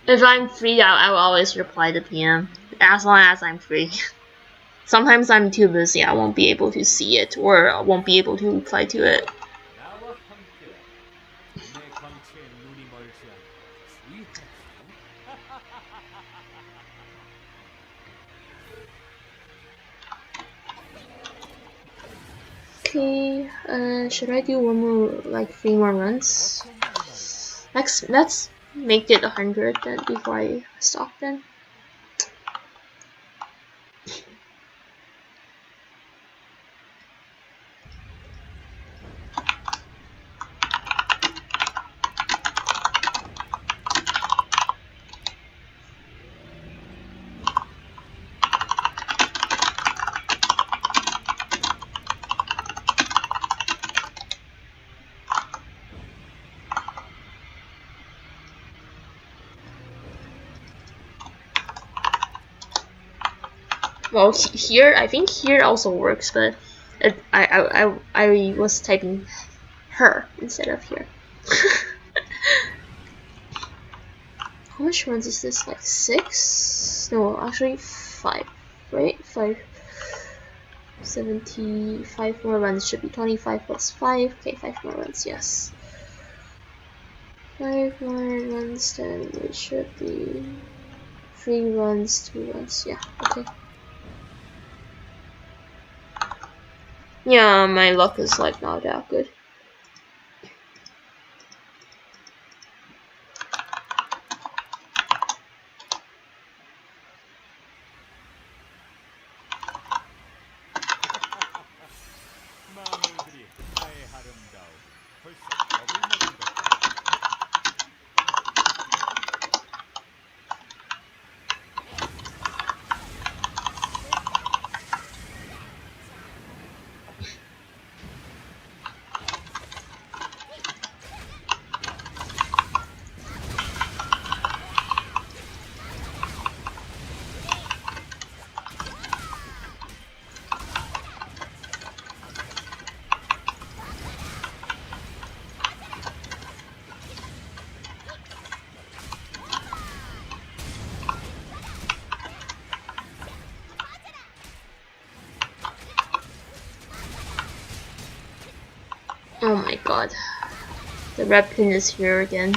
If I'm free, I will always reply to PM, as long as I'm free. Sometimes I'm too busy, I won't be able to see it, or I won't be able to reply to it. 나와 함께라. 내 광채에 눈이 멀지 않도록 주의하지. Okay, should I do one more, like 3 more runs? Let's make it 100 then before I stop then. Well, here, I think here also works, but I was typing her instead of here. How much runs is this? Like 6? No, actually 5, right? 5. 75 more runs should be 25 plus 5. Okay, 5 more runs, yes. 5 more runs, then it should be 3 runs, 2 runs, yeah, okay. Yeah, my luck is like not that good. 마물들이 나의 아름다움 벌써 겁을 먹은 것 같아. Oh my god. The red pin is here again.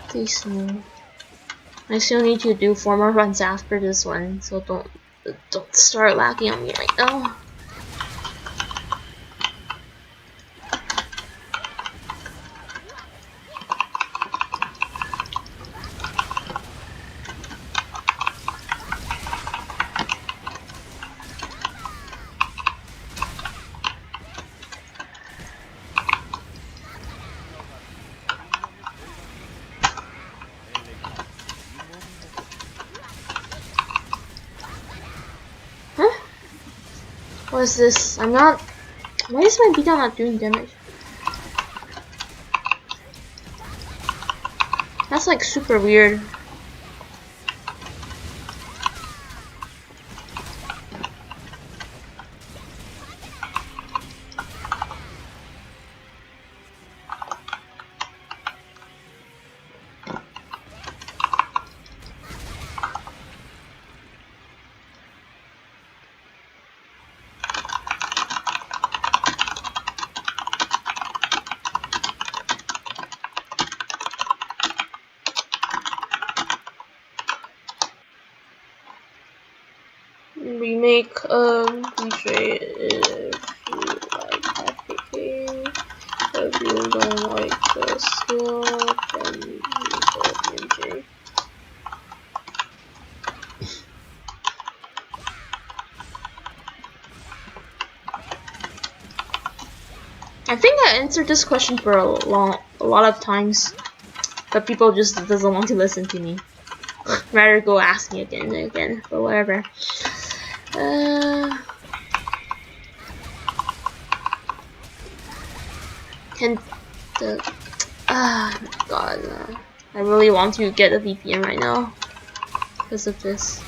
Please no. I still need to do 4 more runs after this one, so don't start lagging on me right now. What is this? I'm not Why is my beatdown not doing damage? That's like super weird. Remake DJ if you like FPK. If you don't like the skill, then you go MJ. I think I answered this question for a lot of times, but people just doesn't want to listen to me. Rather go ask me again and again, but whatever. Can the God, no. I really want to get a VPN right now because of this.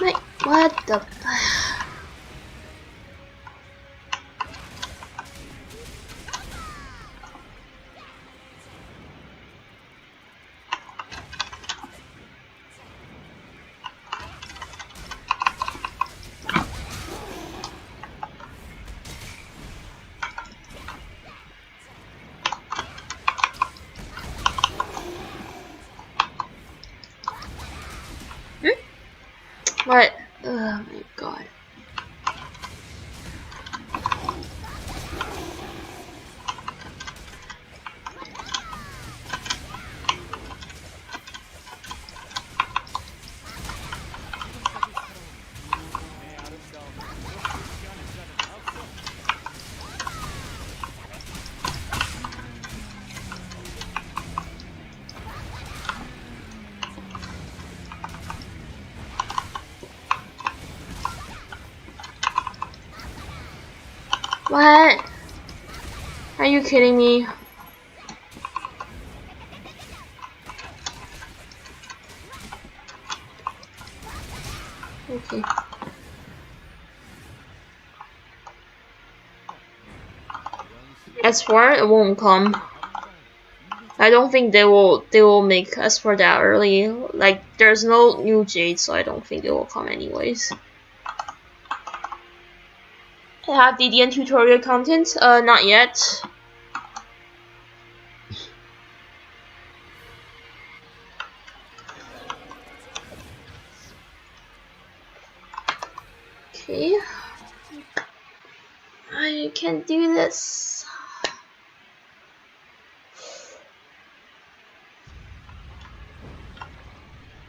Wait, what the? What? Oh my God. What? Are you kidding me? Okay. S4, it won't come. I don't think they will make S4 that early. Like there's no new Jade, so I don't think it will come anyways. I have DDN tutorial content? Not yet. Okay. I can do this.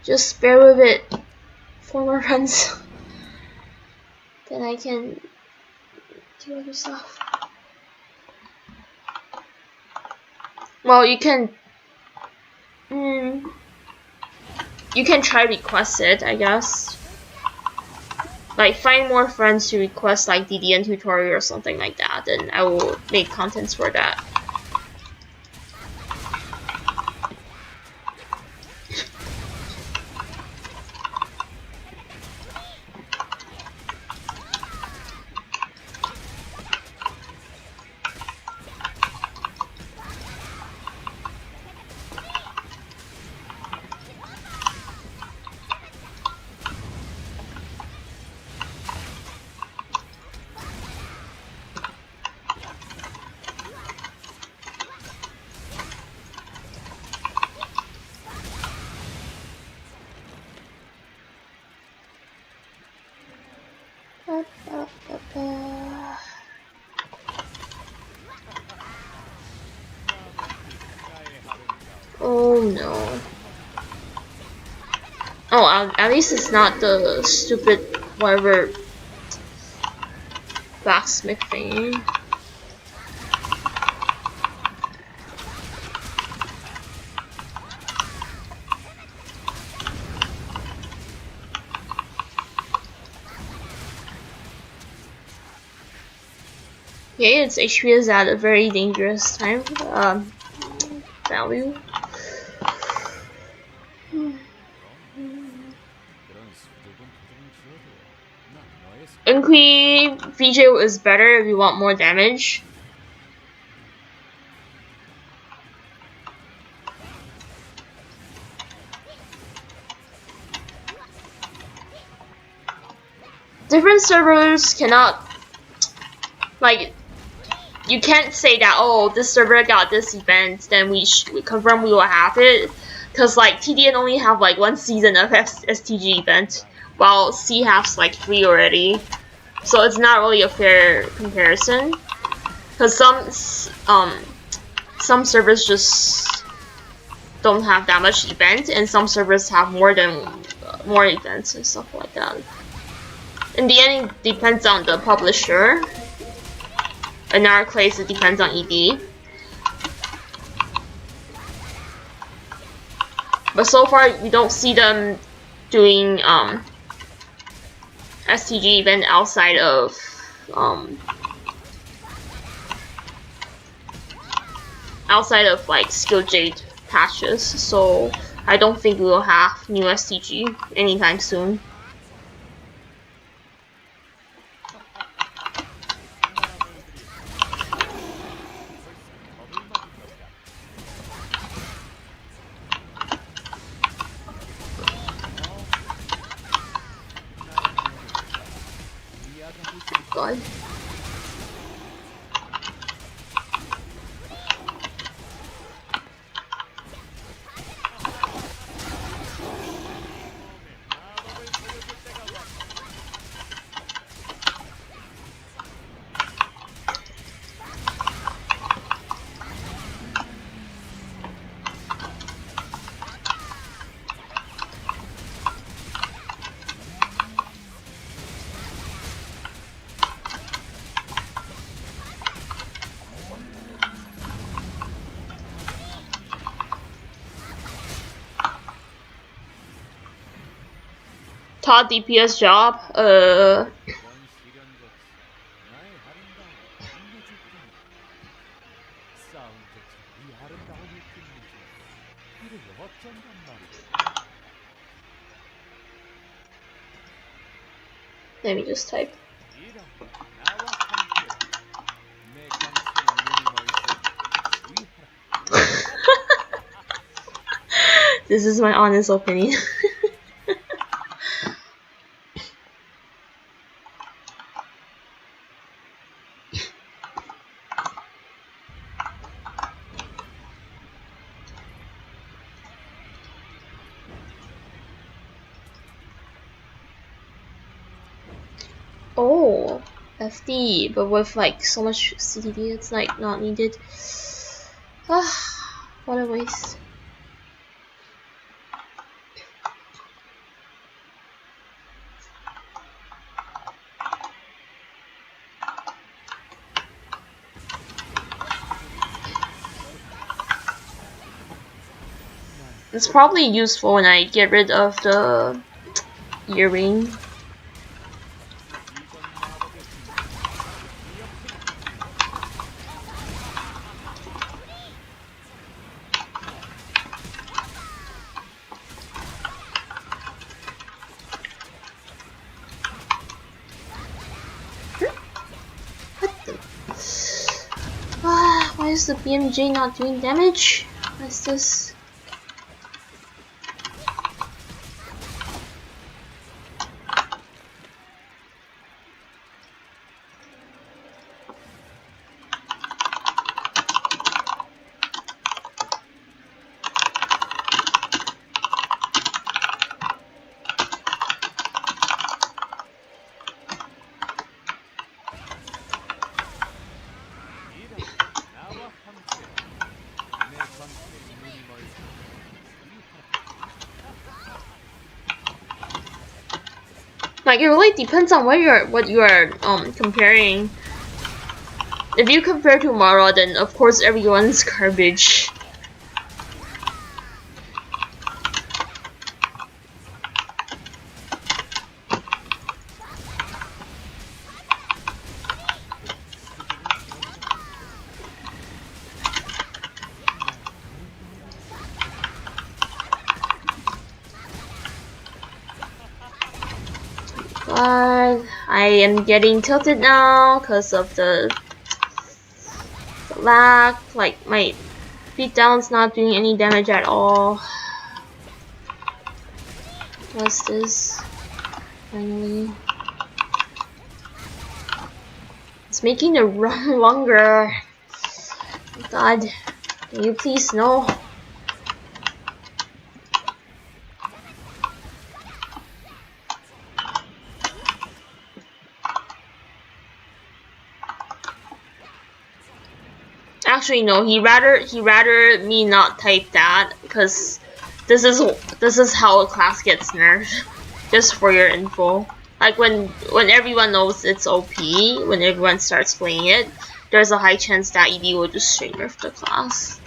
Just bear with it. 4 more runs. Then I can do other stuff. Well, you can try request it, I guess. Like find more friends to request like DDN tutorial or something like that, and I will make contents for that. Oh no. Oh, at least it's not the stupid whatever blacksmith thing. Okay, its HP is at a very dangerous time value. 그런 수줍은 표정은 지어도 난 너의 Inqui VJ is better if you want more damage. Different servers cannot, like, you can't say that, oh, this server got this event, then we confirm we will have it. Because, like, TDN only have, like, 1 season of STG event, while C has, like, 3 already. So it's not really a fair comparison. Because some servers just don't have that much event, and some servers have more events and stuff like that. In the end, it depends on the publisher. In our case, it depends on ED. But so far, we don't see them doing STG event outside of like Skill Jade patches. So I don't think we will have new STG anytime soon. God. Top DPS job, let me just type. This is my honest opinion. Oh, FD, but with like so much CTD, it's like not needed. Ah, what a waste. It's probably useful when I get rid of the earring. Why is the BMJ not doing damage? What is this? Like, it really depends on what you are comparing. If you compare to Mara, then of course everyone's garbage. God, I am getting tilted now because of the lag. Like my beatdown's not doing any damage at all. What's this? Finally. It's making the run longer. God, can you please no? Actually, no. He rather me not type that because this is how a class gets nerfed. Just for your info. Like when everyone knows it's OP, when everyone starts playing it, there's a high chance that ED will just straight nerf the class.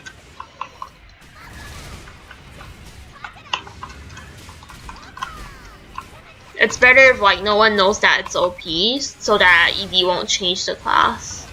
It's better if like no one knows that it's OP, so that ED won't change the class.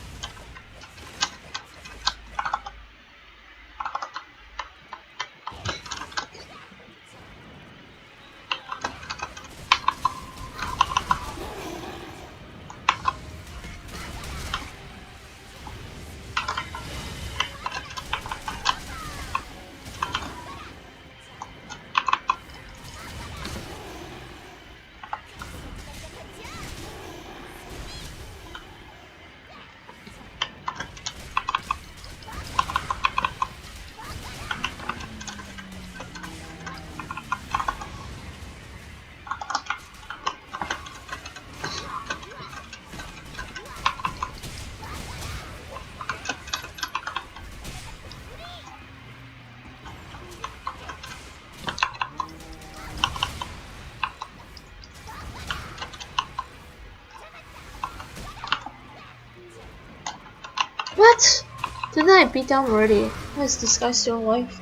What? Didn't I beat down already? Why is this guy still alive?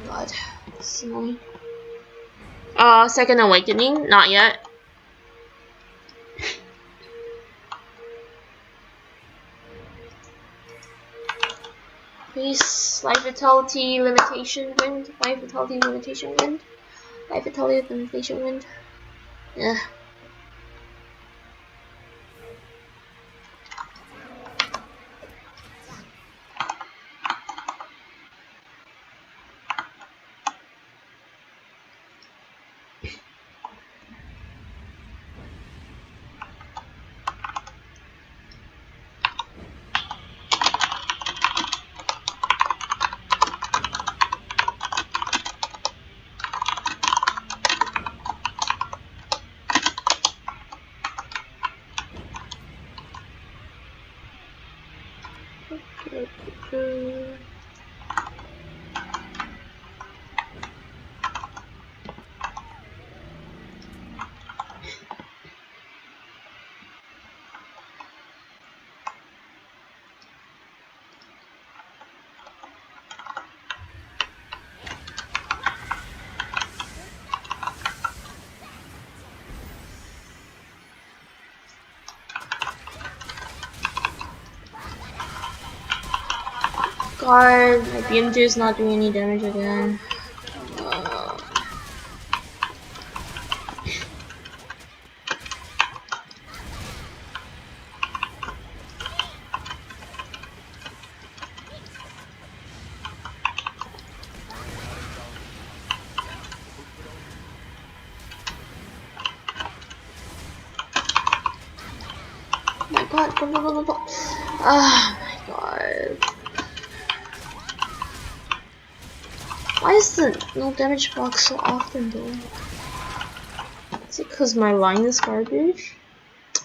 God, this is annoying. Second awakening? Not yet. Please, life vitality limitation wind. Life vitality limitation wind. Life vitality limitation wind. Yeah. God, my BMJ is not doing any damage again. Oh my God, go. Ah, my God. Why is the no damage box so often though? Is it because my line is garbage?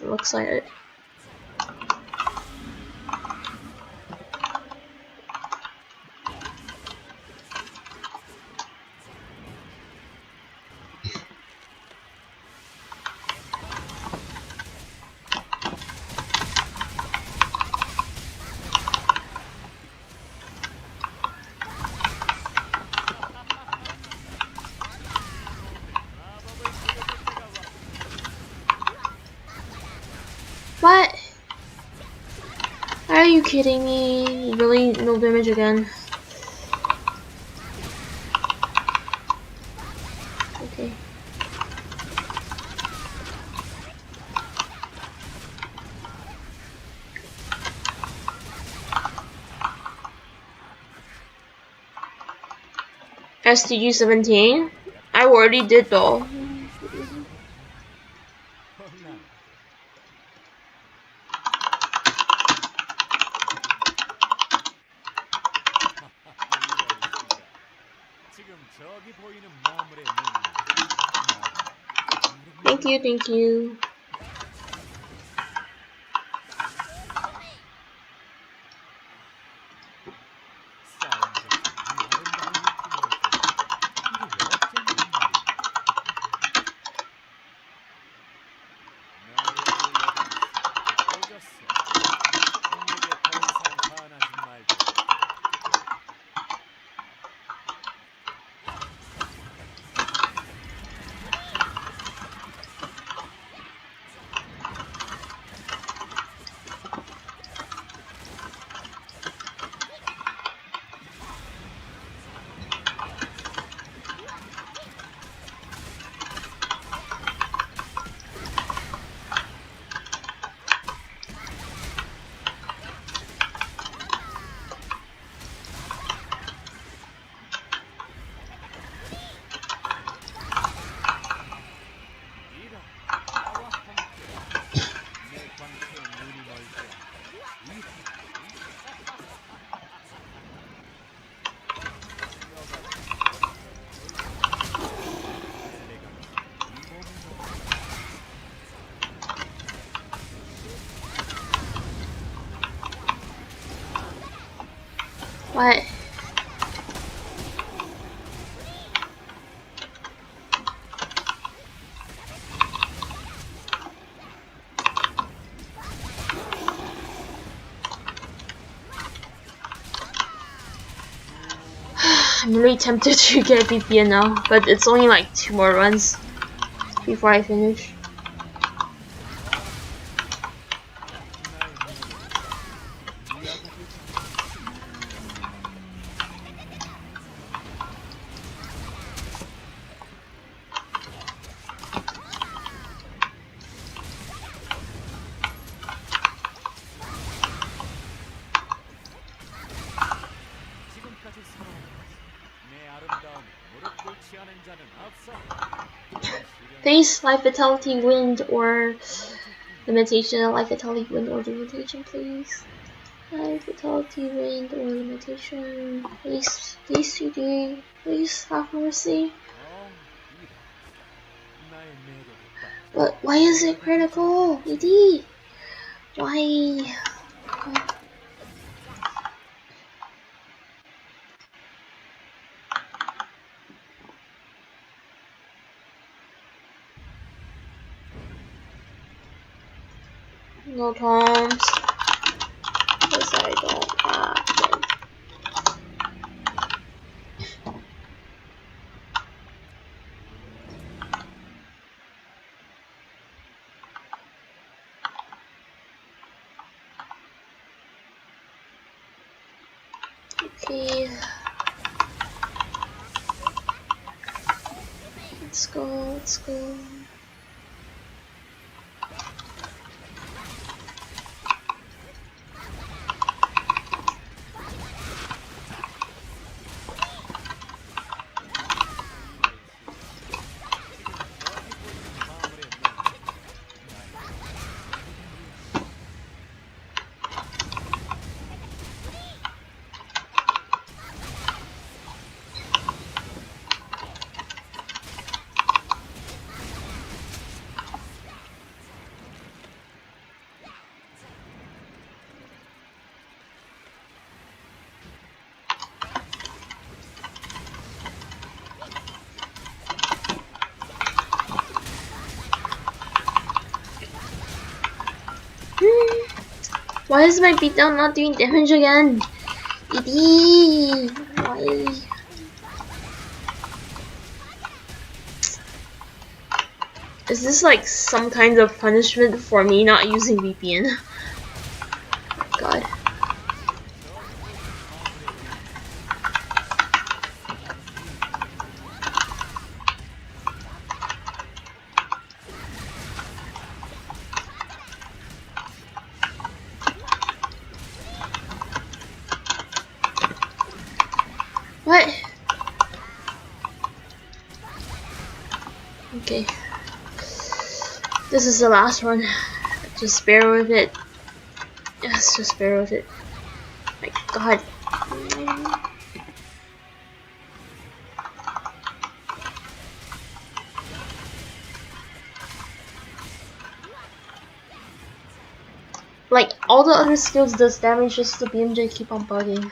It looks like it. What? Are you kidding me? Really? No damage again? Okay. STG 17? I already did though. 험난하고 이럴 수가. 지금 저기 보이는 마물의 Thank you, thank you. What? I'm really tempted to get VPN now, but it's only like 2 more runs before I finish. Please, life vitality, wind, or limitation. Life vitality, wind, or limitation, please. Life vitality, wind, or limitation. Please, please, CD. Please have mercy. But why is it critical? ED? Why? No toms. Because I don't have them. Okay. Let's go, let's go. Why is my beatdown not doing damage again? ED! Why? Is this like some kind of punishment for me not using VPN? God. What? Okay. This is the last one. Just bear with it. Yes, just bear with it. My god. Like, all the other skills does damage, just the BMJ keep on bugging.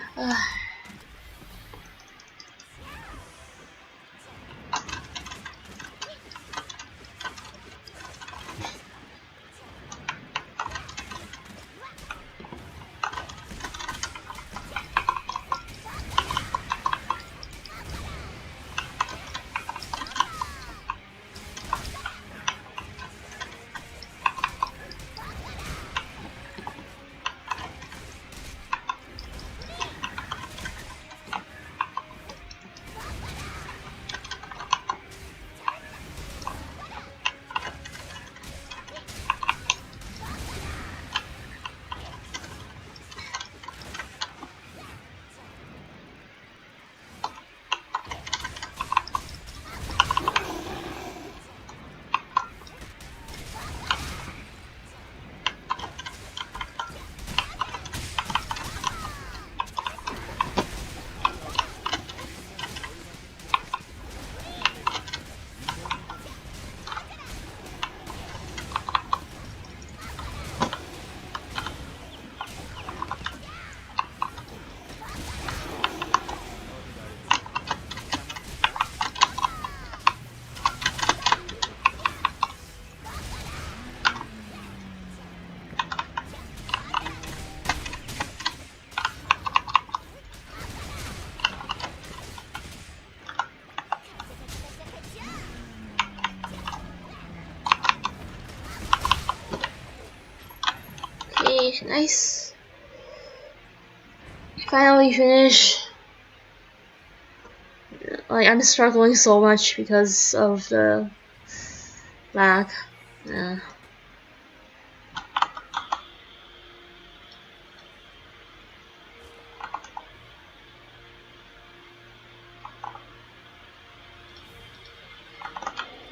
Okay, nice. Finally finished. Like, I'm struggling so much because of the lag. Yeah.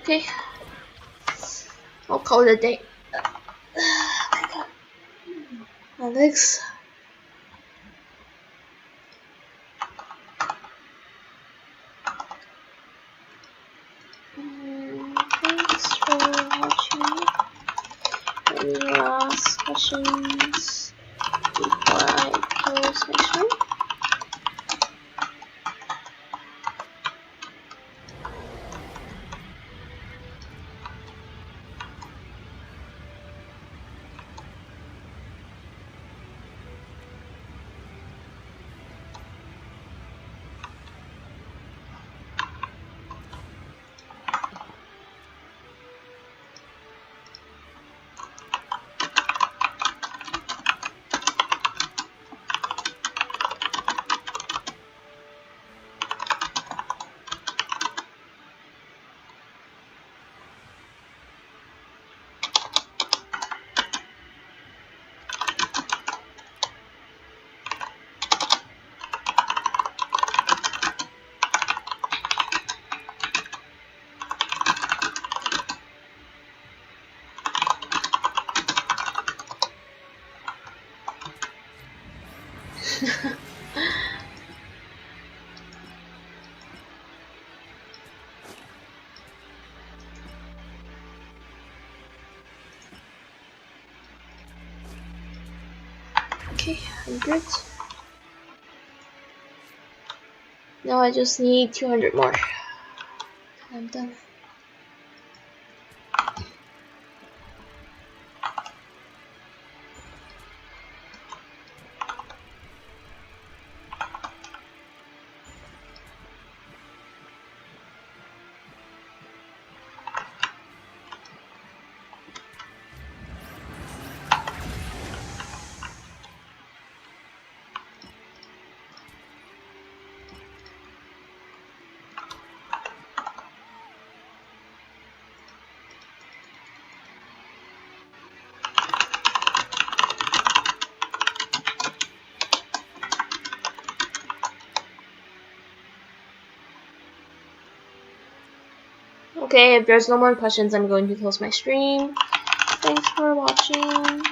Okay. I'll call it a day. My god. My legs. Thanks for watching. Any last questions before I close my stream? Okay, I'm good. Now I just need 200 more. I'm done. Okay, if there's no more questions, I'm going to close my stream. Thanks for watching.